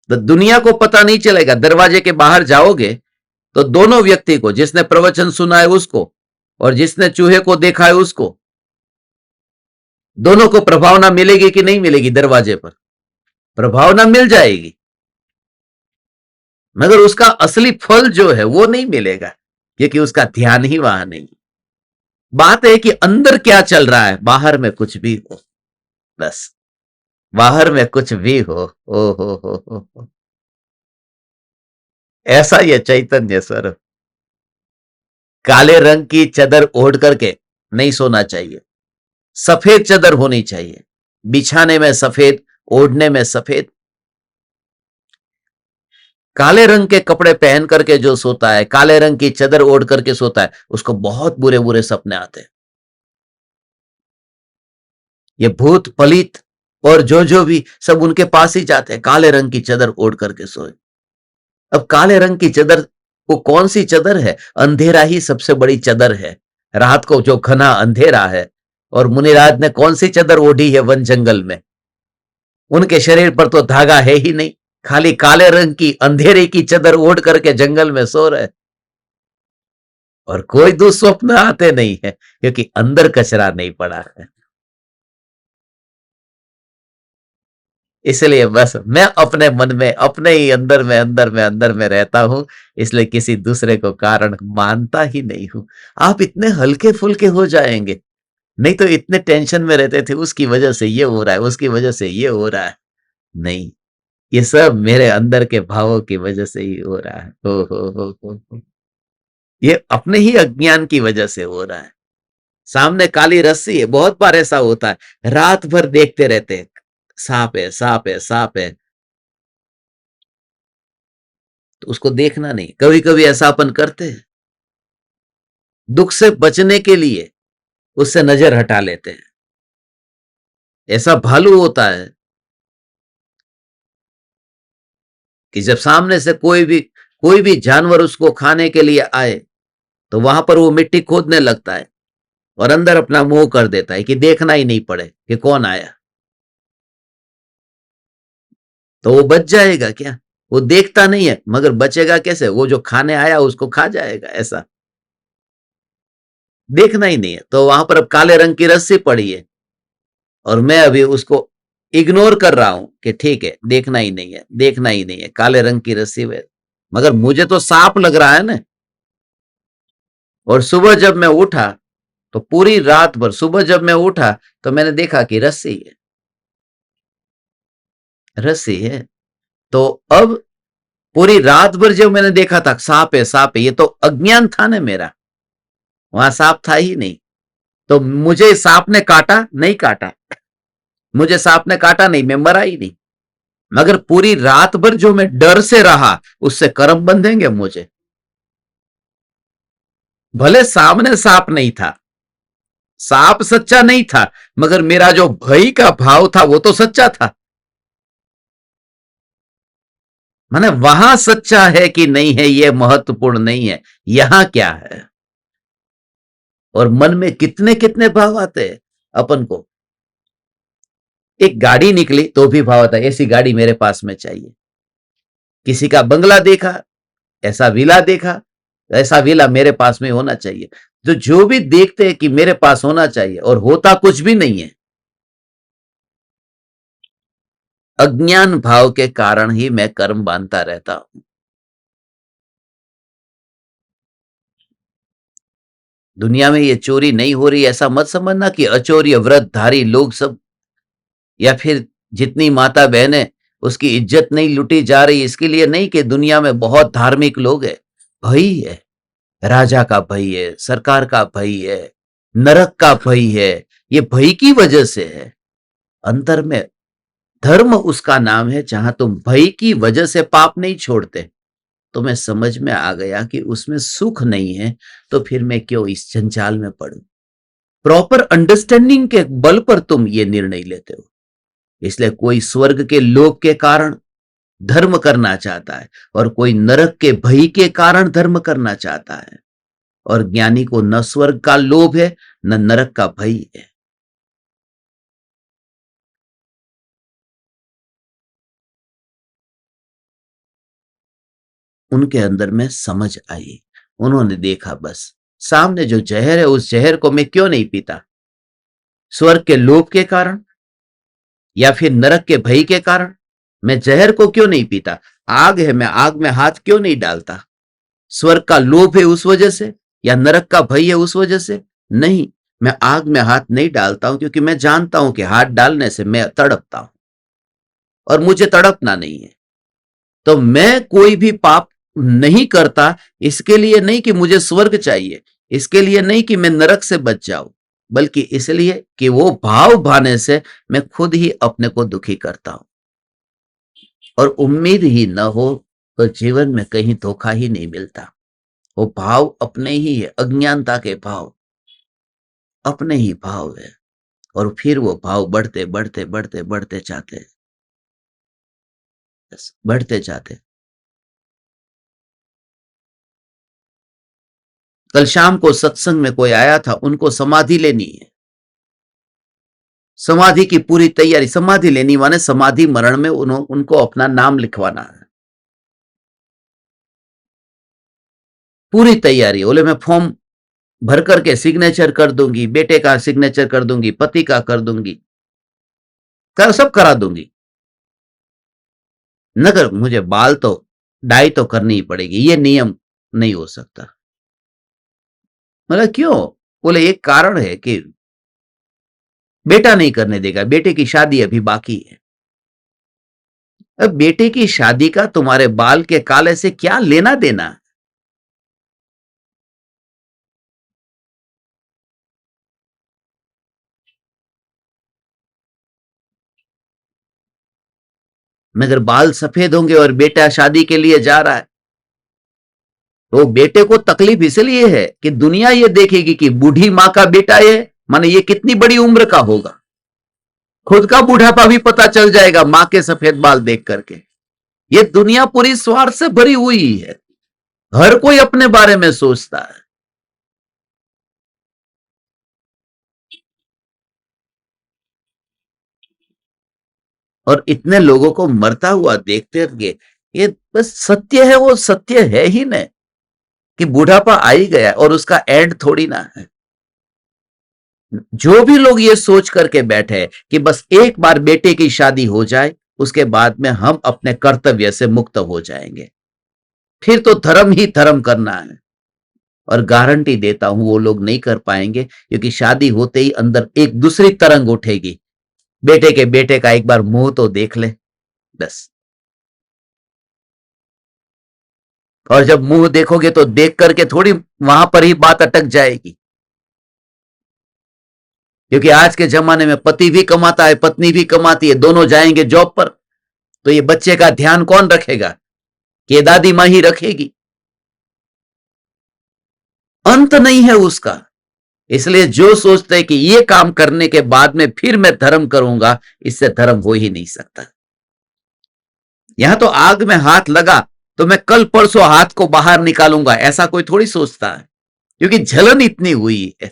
तो दुनिया को पता नहीं चलेगा, दरवाजे के बाहर जाओगे तो दोनों व्यक्ति को, जिसने प्रवचन सुना है उसको और जिसने चूहे को देखा है उसको, दोनों को प्रभावना मिलेगी कि नहीं मिलेगी? दरवाजे पर प्रभावना मिल जाएगी, मगर उसका असली फल जो है वो नहीं मिलेगा, क्योंकि उसका ध्यान ही वहां नहीं। बात है कि अंदर क्या चल रहा है, बाहर में कुछ भी हो, बस बाहर में कुछ भी हो, ओ हो, ऐसा ये चैतन्य स्वरूप। काले रंग की चादर ओढ़ करके नहीं सोना चाहिए, सफेद चादर होनी चाहिए, बिछाने में सफेद, ओढ़ने में सफेद। काले रंग के कपड़े पहन करके जो सोता है, काले रंग की चादर ओढ़ करके सोता है, उसको बहुत बुरे बुरे सपने आते हैं। ये भूत पलित और जो भी सब उनके पास ही जाते हैं, काले रंग की चादर ओढ़ करके सोए। अब काले रंग की चादर वो कौन सी चादर है? अंधेरा ही सबसे बड़ी चादर है, रात को जो घना अंधेरा है। और मुनिराज ने कौन सी चादर ओढ़ी है वन जंगल में? उनके शरीर पर तो धागा है ही नहीं, खाली काले रंग की अंधेरे की चादर ओढ़ करके जंगल में सो रहे, और कोई दुस्वप्न आते नहीं है, क्योंकि अंदर कचरा नहीं पड़ा है। इसलिए बस मैं अपने मन में, अपने ही अंदर में रहता हूं, इसलिए किसी दूसरे को कारण मानता ही नहीं हूं। आप इतने हल्के फुल्के हो जाएंगे, नहीं तो इतने टेंशन में रहते थे, उसकी वजह से ये हो रहा है, उसकी वजह से ये हो रहा है। नहीं, ये सब मेरे अंदर के भावों की वजह से ही हो रहा है। हो। ये अपने ही अज्ञान की वजह से हो रहा है। सामने काली रस्सी है, बहुत बार ऐसा होता है, रात भर देखते रहते हैं, सांप है, सांप है, सांप है, तो उसको देखना नहीं। कभी कभी ऐसा अपन करते हैं, दुख से बचने के लिए उससे नजर हटा लेते हैं। ऐसा भालू होता है कि जब सामने से कोई भी जानवर उसको खाने के लिए आए, तो वहां पर वो मिट्टी खोदने लगता है और अंदर अपना मुंह कर देता है कि देखना ही नहीं पड़े कि कौन आया। तो वो बच जाएगा क्या? वो देखता नहीं है, मगर बचेगा कैसे? वो जो खाने आया उसको खा जाएगा, ऐसा देखना ही नहीं है। तो वहां पर अब काले रंग की रस्सी पड़ी है और मैं अभी उसको इग्नोर कर रहा हूं कि ठीक है, देखना ही नहीं है, देखना ही नहीं है, काले रंग की रस्सी में, मगर मुझे तो सांप लग रहा है ना। और सुबह जब मैं उठा, तो पूरी रात भर, सुबह जब मैं उठा तो मैंने देखा कि रस्सी है। रस्सी है। तो अब पूरी रात भर जब मैंने देखा था सांप है सांप है, ये तो अज्ञान था ना मेरा, वहां सांप था ही नहीं। तो मुझे सांप ने काटा नहीं काटा, मुझे सांप ने काटा नहीं, मैं मरा ही नहीं, मगर पूरी रात भर जो मैं डर से रहा उससे कर्म बंधेंगे मुझे। भले सामने सांप नहीं था, सांप सच्चा नहीं था, मगर मेरा जो भय का भाव था वो तो सच्चा था। माने वहां सच्चा है कि नहीं है ये महत्वपूर्ण नहीं है, यहां क्या है। और मन में कितने कितने भाव आते हैं अपन को। एक गाड़ी निकली तो भी भाव आता है ऐसी गाड़ी मेरे पास में चाहिए, किसी का बंगला देखा, ऐसा विला देखा, ऐसा विला मेरे पास में होना चाहिए। तो जो भी देखते हैं कि मेरे पास होना चाहिए और होता कुछ भी नहीं है, अज्ञान भाव के कारण ही मैं कर्म बांधता रहता हूं। दुनिया में ये चोरी नहीं हो रही ऐसा मत समझना कि अचौर्य व्रतधारी लोग सब, या फिर जितनी माता बहनें उसकी इज्जत नहीं लुटी जा रही, इसके लिए नहीं कि दुनिया में बहुत धार्मिक लोग हैं। भय है, राजा का भय है, सरकार का भय है, नरक का भय है, ये भय की वजह से है। अंतर में धर्म उसका नाम है जहां तुम भय की वजह से पाप नहीं छोड़ते। तुम्हें समझ में आ गया कि उसमें सुख नहीं है, तो फिर मैं क्यों इस जंजाल में पड़ूं। प्रॉपर अंडरस्टैंडिंग के बल पर तुम ये निर्णय लेते हो। इसलिए कोई स्वर्ग के लोभ के कारण धर्म करना चाहता है और कोई नरक के भय के कारण धर्म करना चाहता है। और ज्ञानी को न स्वर्ग का लोभ है न नरक का भय है। उनके अंदर में समझ आई, उन्होंने देखा बस सामने जो जहर है उस जहर को मैं क्यों नहीं पीता, स्वर्ग के लोभ के कारण या फिर नरक के भय के कारण मैं जहर को क्यों नहीं पीता। आग है, मैं आग में हाथ क्यों नहीं डालता। स्वर्ग का लोभ है उस वजह से या नरक का भय है उस वजह से नहीं, मैं आग में हाथ नहीं डालता हूं क्योंकि मैं जानता हूं कि हाथ डालने से मैं तड़पता हूं और मुझे तड़पना नहीं है। तो मैं कोई भी पाप नहीं करता, इसके लिए नहीं कि मुझे स्वर्ग चाहिए, इसके लिए नहीं कि मैं नरक से बच जाऊं, बल्कि इसलिए कि वो भाव भाने से मैं खुद ही अपने को दुखी करता हूं। और उम्मीद ही न हो तो जीवन में कहीं धोखा ही नहीं मिलता। वो भाव अपने ही है, अज्ञानता के भाव अपने ही भाव है। और फिर वो भाव बढ़ते बढ़ते बढ़ते बढ़ते जाते, बढ़ते जाते। कल शाम को सत्संग में कोई आया था, उनको समाधि लेनी है, समाधि की पूरी तैयारी, समाधि लेनी माने समाधि मरण में उनको अपना नाम लिखवाना है, पूरी तैयारी। बोले मैं फॉर्म भर करके सिग्नेचर कर दूंगी, बेटे का सिग्नेचर कर दूंगी, पति का कर दूंगी, सब करा दूंगी, नगर मुझे बाल तो डाई तो करनी ही पड़ेगी, ये नियम नहीं हो सकता। मतलब क्यों। बोले एक कारण है कि बेटा नहीं करने देगा, बेटे की शादी अभी बाकी है। अब बेटे की शादी का तुम्हारे बाल के काले से क्या लेना देना। मगर बाल सफेद होंगे और बेटा शादी के लिए जा रहा है, तो बेटे को तकलीफ इसलिए है कि दुनिया ये देखेगी कि बूढ़ी मां का बेटा ये, माने ये कितनी बड़ी उम्र का होगा। खुद का बूढ़ापा भी पता चल जाएगा मां के सफेद बाल देख करके। ये दुनिया पूरी स्वार्थ से भरी हुई है, हर कोई अपने बारे में सोचता है। और इतने लोगों को मरता हुआ देखते रहे, ये बस सत्य है, वो सत्य है ही नहीं कि बुढ़ापा आ ही गया और उसका एंड थोड़ी ना है। जो भी लोग ये सोच करके बैठे कि बस एक बार बेटे की शादी हो जाए उसके बाद में हम अपने कर्तव्य से मुक्त हो जाएंगे, फिर तो धर्म ही धर्म करना है। और गारंटी देता हूं वो लोग नहीं कर पाएंगे, क्योंकि शादी होते ही अंदर एक दूसरी तरंग उठेगी। बेटे के बेटे का एक बार मुंह तो देख ले, बस। और जब मुंह देखोगे तो देख करके थोड़ी वहां पर ही बात अटक जाएगी, क्योंकि आज के जमाने में पति भी कमाता है, पत्नी भी कमाती है, दोनों जाएंगे जॉब पर, तो ये बच्चे का ध्यान कौन रखेगा? कि ये दादी माँ ही रखेगी? अंत नहीं है उसका। इसलिए जो सोचते हैं कि ये काम करने के बाद में फिर मैं धर्म करूंगा, इससे धर्म हो ही नहीं सकता। यहां तो आग में हाथ लगा तो मैं कल परसों हाथ को बाहर निकालूंगा, ऐसा कोई थोड़ी सोचता है, क्योंकि जलन इतनी हुई है।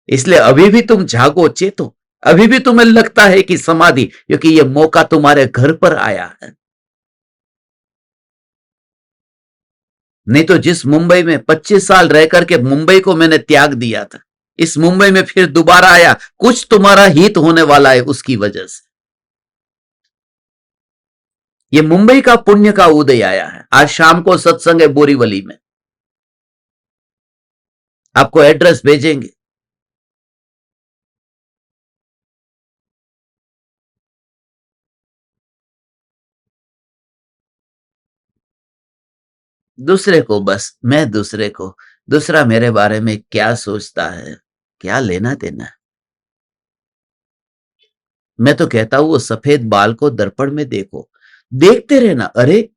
इसलिए अभी भी तुम जागो, चेतो। अभी भी तुम्हें लगता है कि समाधि, क्योंकि ये मौका तुम्हारे घर पर आया है। नहीं तो जिस मुंबई में 25 साल रह करके मुंबई को मैंने त्याग दिया था, इस मुंबई में फिर दोबारा आया, कुछ तुम्हारा हित होने वाला है उसकी वजह से। ये मुंबई का पुण्य का उदय आया है। आज शाम को सत्संग है बोरीवली में, आपको एड्रेस भेजेंगे। दूसरे को, बस मैं दूसरे को, दूसरा मेरे बारे में क्या सोचता है, क्या लेना देना। मैं तो कहता हूं वो सफेद बाल को दर्पण में देखो, देखते रहना, अरे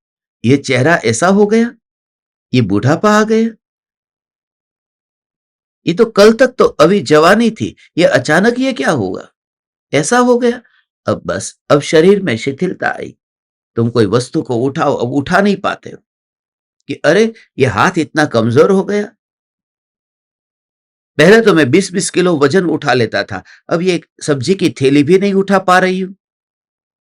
ये चेहरा ऐसा हो गया, ये बुढ़ापा आ गया, ये तो कल तक तो अभी जवानी थी, ये अचानक ये क्या हुआ, ऐसा हो गया। अब बस, अब शरीर में शिथिलता आई। तुम कोई वस्तु को उठाओ, अब उठा नहीं पाते हो, कि अरे ये हाथ इतना कमजोर हो गया। पहले तो मैं 20-20 किलो वजन उठा लेता था, अब ये सब्जी की थैली भी नहीं उठा पा रही हूं।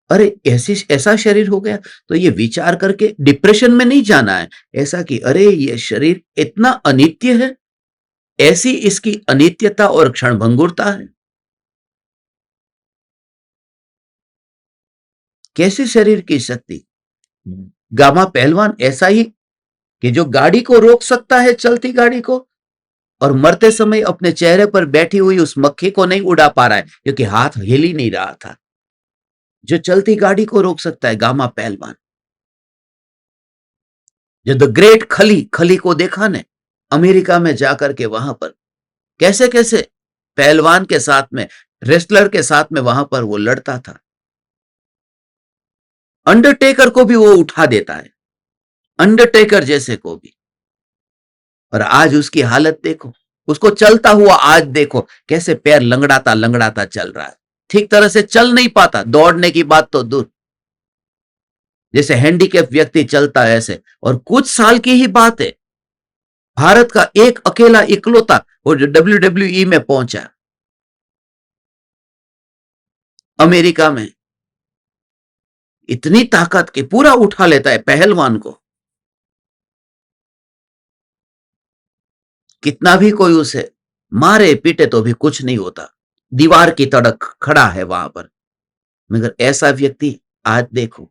अरे ऐसी ऐसा शरीर हो गया। तो ये विचार करके डिप्रेशन में नहीं जाना है, ऐसा कि अरे ये शरीर इतना अनित्य है, ऐसी इसकी अनित्यता और क्षणभंगुरता है। कैसे शरीर की शक्ति? गामा पहलवान ऐसा ही, कि जो गाड़ी को रोक सकता है, चलती गाड़ी को, और मरते समय अपने चेहरे पर बैठी हुई उस मक्खी को नहीं उड़ा पा रहा है, क्योंकि हाथ हिल ही नहीं रहा था। जो चलती गाड़ी को रोक सकता है, गामा पहलवान। जो द ग्रेट खली, खली को देखा ने, अमेरिका में जाकर के वहां पर कैसे कैसे पहलवान के साथ में, रेसलर के साथ में वहां पर वो लड़ता था। अंडरटेकर को भी वो उठा देता है, अंडरटेकर जैसे को भी। और आज उसकी हालत देखो, उसको चलता हुआ आज देखो, कैसे पैर लंगड़ाता लंगड़ाता चल रहा है, ठीक तरह से चल नहीं पाता, दौड़ने की बात तो दूर। जैसे हैंडीकैप व्यक्ति चलता है ऐसे। और कुछ साल की ही बात है, भारत का एक अकेला इकलौता वो जो WWE में पहुंचा, अमेरिका में, इतनी ताकत के पूरा उठा लेता है पहलवान को। कितना भी कोई उसे मारे पीटे तो भी कुछ नहीं होता, दीवार की तड़क खड़ा है वहां पर। मगर ऐसा व्यक्ति आज देखो।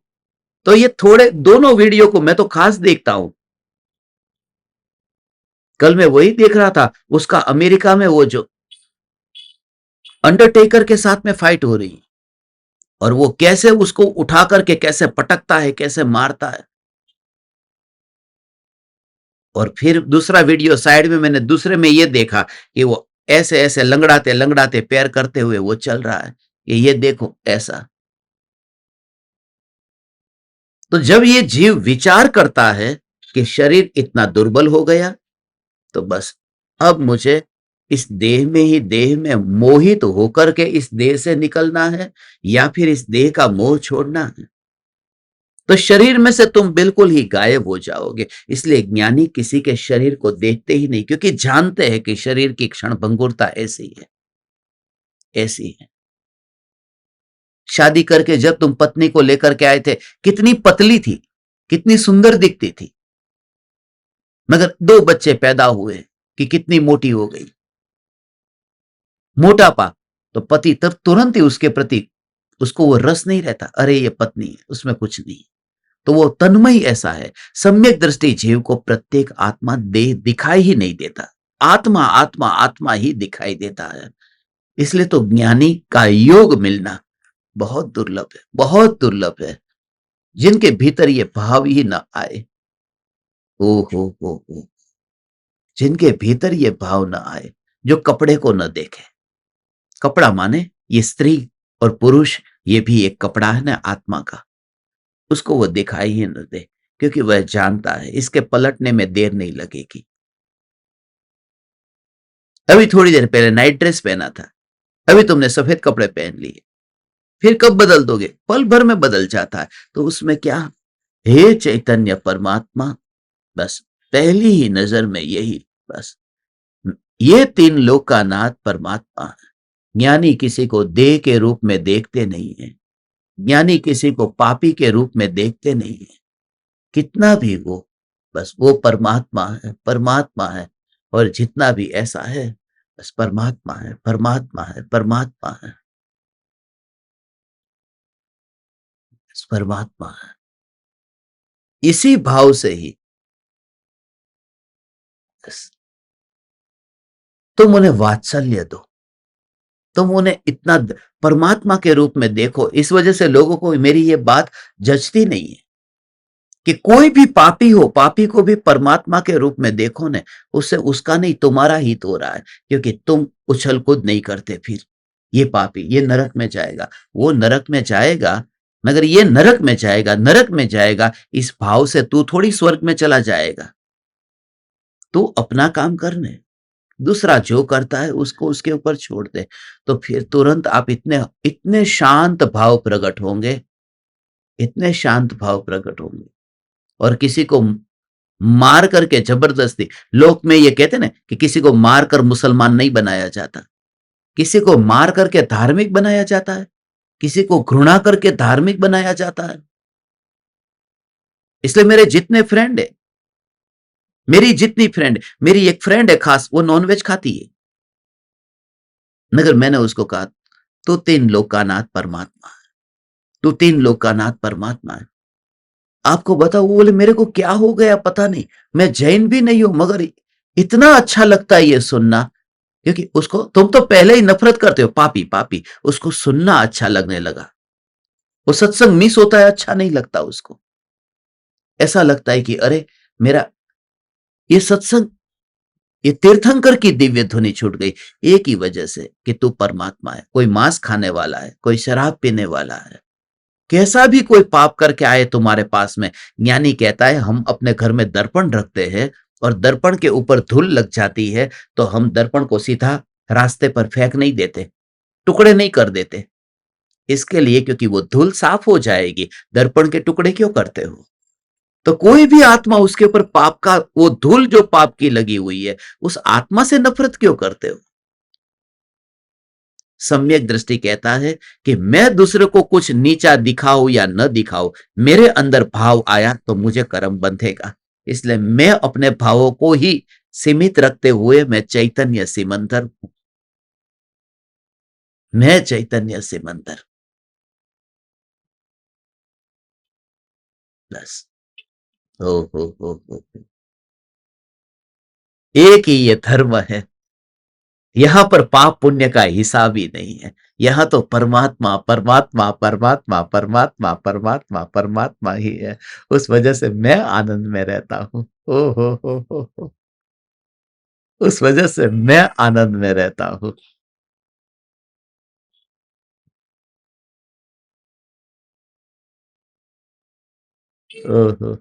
तो ये थोड़े दोनों वीडियो को मैं तो खास देखता हूं। कल मैं वही देख रहा था, उसका अमेरिका में वो जो अंडरटेकर के साथ में फाइट हो रही, और वो कैसे उसको उठा करके कैसे पटकता है, कैसे मारता है। और फिर दूसरा वीडियो साइड में मैंने दूसरे में ये देखा कि वो ऐसे ऐसे लंगड़ाते लंगड़ाते पैर करते हुए वो चल रहा है, कि ये देखो ऐसा। तो जब ये जीव विचार करता है कि शरीर इतना दुर्बल हो गया, तो बस अब मुझे इस देह में ही, देह में मोहित होकर के इस देह से निकलना है, या फिर इस देह का मोह छोड़ना है। तो शरीर में से तुम बिल्कुल ही गायब हो जाओगे। इसलिए ज्ञानी किसी के शरीर को देखते ही नहीं, क्योंकि जानते हैं कि शरीर की क्षणभंगुरता ऐसी है, ऐसी है। शादी करके जब तुम पत्नी को लेकर के आए थे, कितनी पतली थी, कितनी सुंदर दिखती थी। मगर 2 बच्चे पैदा हुए कि कितनी मोटी हो गई। मोटापा, तो पति तब तुरंत ही उसके प्रति, उसको वो रस नहीं रहता, अरे ये पत्नी है, उसमें कुछ नहीं। तो वो तन्मय ऐसा है। सम्यक दृष्टि जीव को प्रत्येक आत्मा देह दिखाई ही नहीं देता, आत्मा आत्मा आत्मा ही दिखाई देता है। इसलिए तो ज्ञानी का योग मिलना बहुत दुर्लभ है, बहुत दुर्लभ है। जिनके भीतर ये भाव ही ना आए, ओ हो, जिनके भीतर ये भाव ना आए, जो कपड़े को न देखे। कपड़ा माने ये स्त्री और पुरुष, ये भी एक कपड़ा है ना आत्मा का, उसको वो दिखाई ही न दे, क्योंकि वह जानता है इसके पलटने में देर नहीं लगेगी। अभी थोड़ी देर पहले नाइट ड्रेस पहना था, अभी तुमने सफेद कपड़े पहन लिए, फिर कब बदल दोगे? पल भर में बदल जाता है। तो उसमें क्या, हे चैतन्य परमात्मा, बस पहली ही नजर में यही, बस ये तीन लोक का नाथ परमात्मा है। ज्ञानी किसी को देह के रूप में देखते नहीं है, ज्ञानी किसी को पापी के रूप में देखते नहीं है, कितना भी वो, बस वो परमात्मा है, परमात्मा है। और जितना भी ऐसा है, बस परमात्मा है, परमात्मा है, परमात्मा है, बस परमात्मा है। इसी भाव से ही बस तुम उन्हें वात्सल्य दो, तुम उन्हें इतना परमात्मा के रूप में देखो। इस वजह से लोगों को मेरी ये बात जचती नहीं है कि कोई भी पापी हो, पापी को भी परमात्मा के रूप में देखो ने, उससे उसका नहीं तुम्हारा हित हो रहा है, क्योंकि तुम उछल कूद नहीं करते। फिर ये पापी ये नरक में जाएगा, वो नरक में जाएगा, मगर ये नरक में जाएगा, नरक में जाएगा, इस भाव से तू थोड़ी स्वर्ग में चला जाएगा। तू अपना काम करने, दूसरा जो करता है उसको उसके ऊपर छोड़ दे। तो फिर तुरंत आप इतने इतने शांत भाव प्रकट होंगे, इतने शांत भाव प्रकट होंगे। और किसी को मार करके जबरदस्ती, लोक में ये कहते ना कि किसी को मार कर मुसलमान नहीं बनाया जाता, किसी को मार करके धार्मिक बनाया जाता है, किसी को घृणा करके धार्मिक बनाया जाता है। इसलिए मेरे जितने फ्रेंड है, मेरी जितनी फ्रेंड, मेरी एक फ्रेंड है खास, वो नॉनवेज खाती है, मगर मैंने उसको कहा तू तीन लोकानाथ परमात्मा है, तू तीन लोकानाथ परमात्मा है। आपको बताओ, वो बोले मेरे को क्या हो गया पता नहीं, मैं जैन भी नहीं हूं, मगर इतना अच्छा लगता है ये सुनना, क्योंकि उसको, तुम तो पहले ही नफरत करते हो, पापी पापी, उसको सुनना अच्छा लगने लगा। वो सत्संग मिस होता है, अच्छा नहीं लगता उसको, ऐसा लगता है कि अरे मेरा ये सत्संग, ये तीर्थंकर की दिव्य ध्वनि छूट गई, एक ही वजह से कि तू परमात्मा है। कोई मांस खाने वाला है, कोई शराब पीने वाला है, कैसा भी कोई पाप करके आए तुम्हारे पास में, ज्ञानी कहता है हम अपने घर में दर्पण रखते हैं, और दर्पण के ऊपर धूल लग जाती है, तो हम दर्पण को सीधा रास्ते पर फेंक नहीं देते, टुकड़े नहीं कर देते, इसके लिए क्योंकि वो धूल साफ हो जाएगी। दर्पण के टुकड़े क्यों करते हो? तो कोई भी आत्मा, उसके ऊपर पाप का वो धूल जो पाप की लगी हुई है, उस आत्मा से नफरत क्यों करते हो? सम्यक दृष्टि कहता है कि मैं दूसरे को कुछ नीचा दिखाऊं या न दिखाऊं, मेरे अंदर भाव आया तो मुझे कर्म बंधेगा। इसलिए मैं अपने भावों को ही सीमित रखते हुए मैं चैतन्य सिमंदर हूं, मैं चैतन्य सिमंदर, बस। हो। एक ही ये धर्म है, यहां पर पाप पुण्य का हिसाब ही नहीं है। यहां तो परमात्मा परमात्मा परमात्मा परमात्मा परमात्मा परमात्मा ही है। उस वजह से मैं आनंद में रहता हूँ। ओ हो। उस वजह से मैं आनंद में रहता हूँ। ओ हो।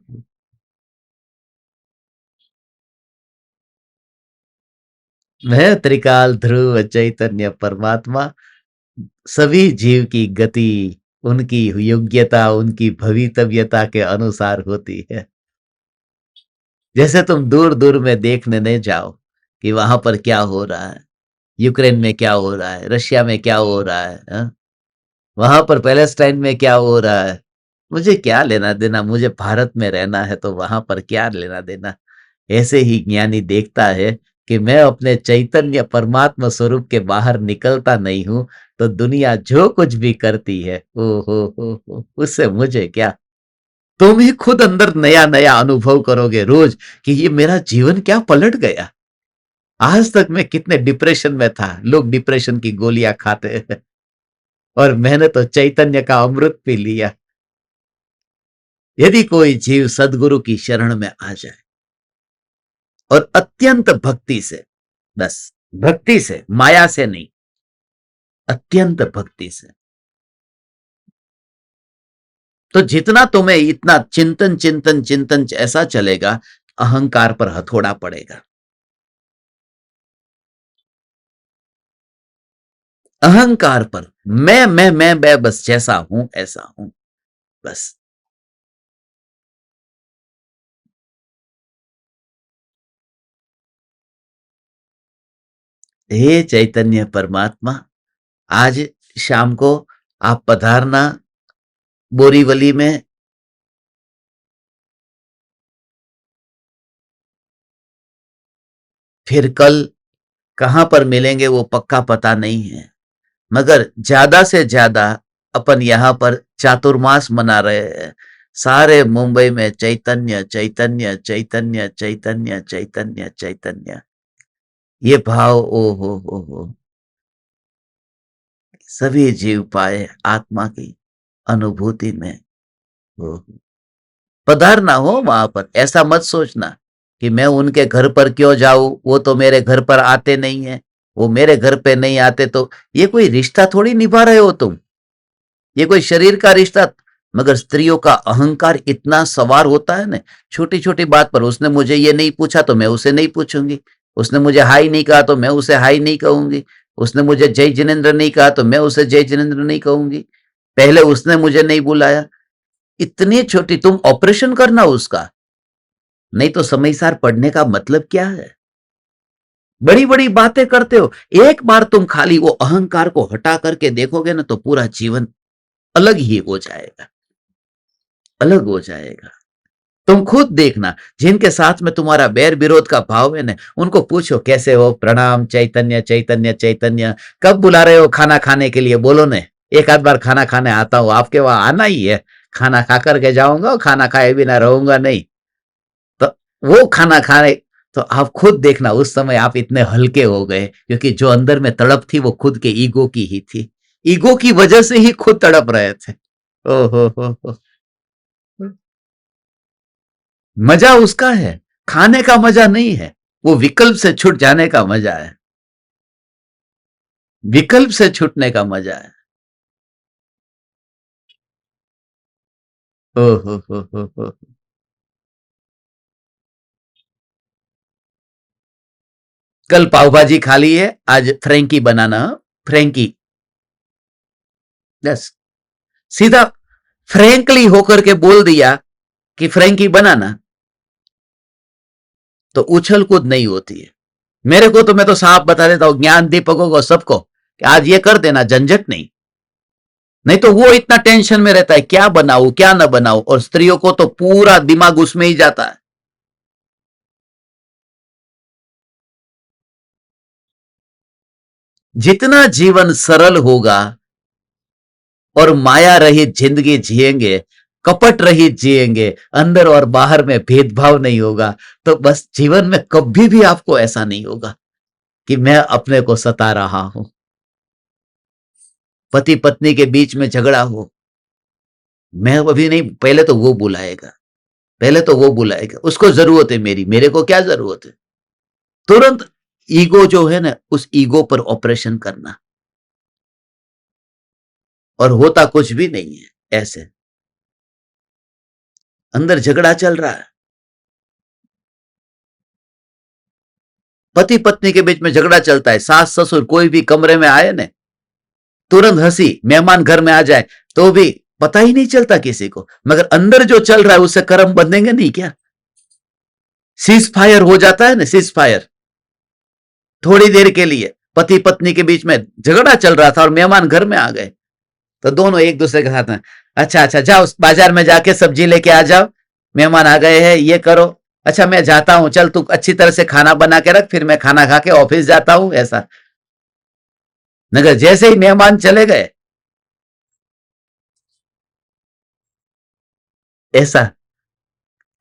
मैं त्रिकाल ध्रुव चैतन्य परमात्मा, सभी जीव की गति उनकी योग्यता, उनकी भवितव्यता के अनुसार होती है। जैसे तुम दूर दूर में देखने नहीं जाओ कि वहां पर क्या हो रहा है, यूक्रेन में क्या हो रहा है, रशिया में क्या हो रहा है, हाँ? वहां पर पैलेस्टाइन में क्या हो रहा है, मुझे क्या लेना देना, मुझे भारत में रहना है तो वहां पर क्या लेना देना। ऐसे ही ज्ञानी देखता है कि मैं अपने चैतन्य परमात्मा स्वरूप के बाहर निकलता नहीं हूं, तो दुनिया जो कुछ भी करती है, ओ हो, उससे मुझे क्या। तुम ही खुद अंदर नया नया अनुभव करोगे रोज कि ये मेरा जीवन क्या पलट गया। आज तक मैं कितने डिप्रेशन में था, लोग डिप्रेशन की गोलियां खाते हैं, और मैंने तो चैतन्य का अमृत पी लिया। यदि कोई जीव सद्गुरु की शरण में आ जाए और अत्यंत भक्ति से, बस भक्ति से, माया से नहीं, अत्यंत भक्ति से, तो जितना तुम्हें इतना चिंतन चिंतन चिंतन ऐसा चलेगा, अहंकार पर हथौड़ा पड़ेगा। अहंकार पर मैं बस जैसा हूं ऐसा हूं, बस। हे चैतन्य परमात्मा, आज शाम को आप पधारना बोरीवली में। फिर कल कहां पर मिलेंगे वो पक्का पता नहीं है, मगर ज्यादा से ज्यादा अपन यहां पर चातुर्मास मना रहे हैं। सारे मुंबई में चैतन्य चैतन्य चैतन्य चैतन्य चैतन्य चैतन्य, ये भाव ओ हो, सभी जीव पाए आत्मा की अनुभूति में हो। पधारना हो वहां पर, ऐसा मत सोचना कि मैं उनके घर पर क्यों जाऊं, वो तो मेरे घर पर आते नहीं है, वो मेरे घर पे नहीं आते तो। ये कोई रिश्ता थोड़ी निभा रहे हो तुम, ये कोई शरीर का रिश्ता। मगर स्त्रियों का अहंकार इतना सवार होता है ना, छोटी छोटी बात पर, उसने मुझे ये नहीं पूछा तो मैं उसे नहीं पूछूंगी, उसने मुझे हाई नहीं कहा तो मैं उसे हाई नहीं कहूंगी, उसने मुझे जय जिनेन्द्र नहीं कहा तो मैं उसे जय जिनेन्द्र नहीं कहूंगी, पहले उसने मुझे नहीं बुलाया। इतनी छोटी, तुम ऑपरेशन करना उसका, नहीं तो समयसार पढ़ने का मतलब क्या है। बड़ी बड़ी बातें करते हो, एक बार तुम खाली वो अहंकार को हटा करके देखोगे ना, तो पूरा जीवन अलग ही हो जाएगा, अलग हो जाएगा। तुम खुद देखना, जिनके साथ में तुम्हारा बैर विरोध का भाव है ना, उनको पूछो कैसे हो, प्रणाम, चैतन्य चैतन्य चैतन्य, कब बुला रहे हो खाना खाने के लिए, बोलो ने, एक आध बार खाना खाने आता हूं, आपके वहां आना ही है, खाना खा करके जाऊंगा और खाना खाए बिना रहूंगा नहीं। तो वो खाना खाने, तो आप खुद देखना, उस समय आप इतने हल्के हो गए, क्योंकि जो अंदर में तड़प थी वो खुद के ईगो की ही थी, ईगो की वजह से ही खुद तड़प रहे थे। हो। मजा उसका है, खाने का मजा नहीं है, वो विकल्प से छूट जाने का मजा है, विकल्प से छूटने का मजा है। ओ हो। कल पाव भाजी खा ली है, आज फ्रेंकी बनाना, फ्रेंकी, बस सीधा फ्रेंकली होकर के बोल दिया कि फ्रेंकी बनाना, तो उछल कूद नहीं होती है। मेरे को तो, मैं तो साफ बता देता हूं ज्ञान दीपकों को, सबको, कि आज ये कर देना, झंझट नहीं। नहीं तो वो इतना टेंशन में रहता है क्या बनाऊं क्या ना बनाऊं, और स्त्रियों को तो पूरा दिमाग उसमें ही जाता है। जितना जीवन सरल होगा और माया रहित जिंदगी जिएंगे, कपट रहित जिएंगे, अंदर और बाहर में भेदभाव नहीं होगा, तो बस जीवन में कभी भी आपको ऐसा नहीं होगा कि मैं अपने को सता रहा हूं। पति पत्नी के बीच में झगड़ा हो, मैं अभी नहीं, पहले तो वो बुलाएगा, पहले तो वो बुलाएगा, उसको जरूरत है मेरी, मेरे को क्या जरूरत है। तुरंत ईगो जो है ना, उस ईगो पर ऑपरेशन करना, और होता कुछ भी नहीं है। ऐसे अंदर झगड़ा चल रहा है, पति पत्नी के बीच में झगड़ा चलता है, सास ससुर कोई भी कमरे में आए ना, तुरंत हंसी, मेहमान घर में आ जाए तो भी पता ही नहीं चलता किसी को, मगर अंदर जो चल रहा है उससे कर्म बंधेंगे नहीं क्या। सीज फायर हो जाता है ना, सीज फायर, थोड़ी देर के लिए पति पत्नी के बीच में झगड़ा चल रहा था और मेहमान घर में आ गए, तो दोनों एक दूसरे के साथ में, अच्छा अच्छा जाओ बाजार में जाके सब्जी लेके आ जाओ, मेहमान आ गए हैं, ये करो, अच्छा मैं जाता हूं, चल तू अच्छी तरह से खाना बना के रख, फिर मैं खाना खा के ऑफिस जाता हूं, ऐसा। मगर जैसे ही मेहमान चले गए, ऐसा,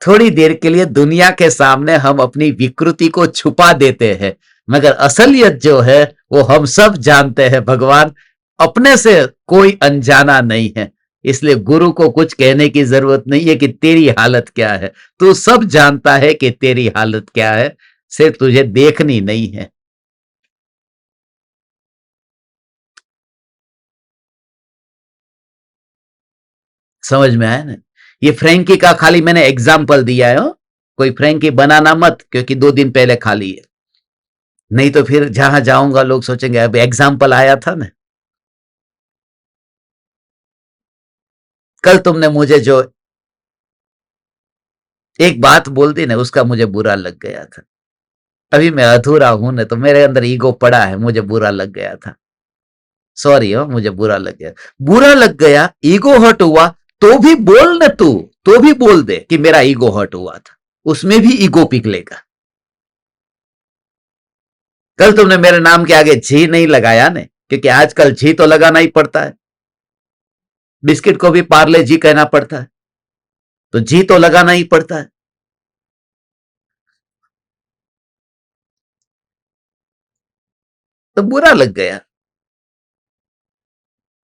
थोड़ी देर के लिए दुनिया के सामने हम अपनी विकृति को छुपा देते हैं, मगर असलियत जो है वो हम सब जानते हैं भगवान, अपने से कोई अनजाना नहीं है। इसलिए गुरु को कुछ कहने की जरूरत नहीं है कि तेरी हालत क्या है। तू सब जानता है कि तेरी हालत क्या है, सिर्फ तुझे देखनी नहीं है। समझ में आया ना? ये फ्रैंकी का खाली मैंने एग्जाम्पल दिया है। कोई फ्रैंकी बनाना मत, क्योंकि 2 दिन पहले खाली है। नहीं तो फिर जहां जाऊंगा लोग सोचेंगे अब एग्जाम्पल आया था ना। कल तुमने मुझे जो एक बात बोल दी ना, उसका मुझे बुरा लग गया था। अभी मैं अधूरा हूं ना, तो मेरे अंदर ईगो पड़ा है, मुझे बुरा लग गया था। सॉरी हो, मुझे बुरा लग गया। बुरा लग गया, ईगो हर्ट हुआ, तो भी बोल न तू, तो भी बोल दे कि मेरा ईगो हर्ट हुआ था। उसमें भी ईगो पिघलेगा। कल तुमने मेरे नाम के आगे जी नहीं लगाया ने, क्योंकि आजकल जी तो लगाना ही पड़ता है। बिस्किट को भी पार्ले जी कहना पड़ता है, तो जी तो लगाना ही पड़ता है। तो बुरा लग गया।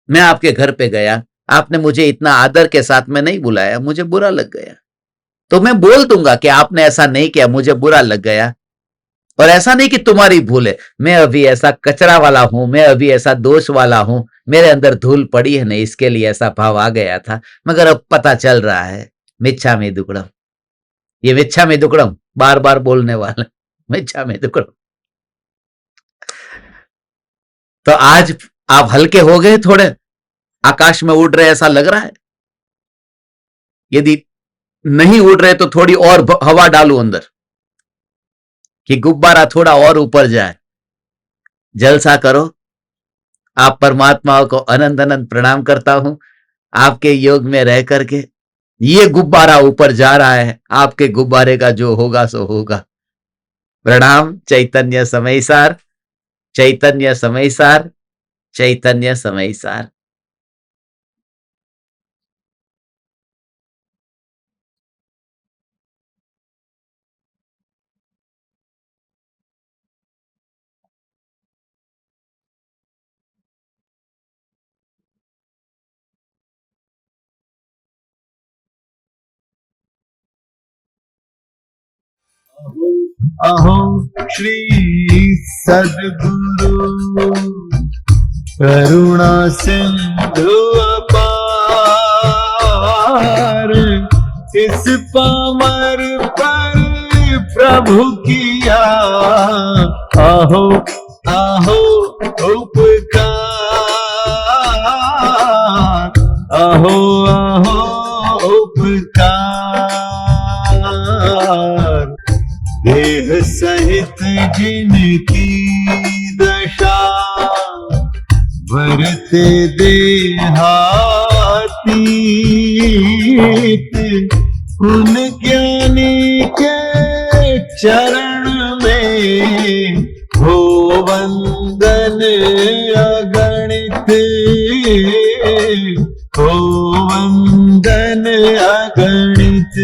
मैं आपके घर पे गया, आपने मुझे इतना आदर के साथ में नहीं बुलाया, मुझे बुरा लग गया। तो मैं बोल दूंगा कि आपने ऐसा नहीं किया, मुझे बुरा लग गया। और ऐसा नहीं कि तुम्हारी भूल है, मैं अभी ऐसा कचरा वाला हूं, मैं अभी ऐसा दोष वाला हूं, मेरे अंदर धूल पड़ी है नहीं, इसके लिए ऐसा भाव आ गया था। मगर अब पता चल रहा है, मिच्छा में दुक्कड़म। ये मिच्छा में दुक्कड़म बार बार बोलने वाला, मिच्छा में दुक्कड़म। तो आज आप हल्के हो गए थोड़े, आकाश में उड़ रहे ऐसा लग रहा है। यदि नहीं उड़ रहे तो थोड़ी और हवा डालू अंदर, कि गुब्बारा थोड़ा और ऊपर जाए। जलसा करो। आप परमात्माओं को अनंत अनंत प्रणाम करता हूं। आपके योग में रह करके ये गुब्बारा ऊपर जा रहा है, आपके गुब्बारे का जो होगा सो होगा। प्रणाम। चैतन्य समय सार, चैतन्य समय सार, चैतन्य समय सार। अहो अहो श्री सद्गुरु करुणा सिंधु अपार, इस पामर पर प्रभु किया अहो अहो उपकार, अहो अहो उपकार। देह सहित जिनकी दशा, भरते देहातीत, उन ज्ञानी के चरण में हो वंदन अगणित, हो वंदन अगणित।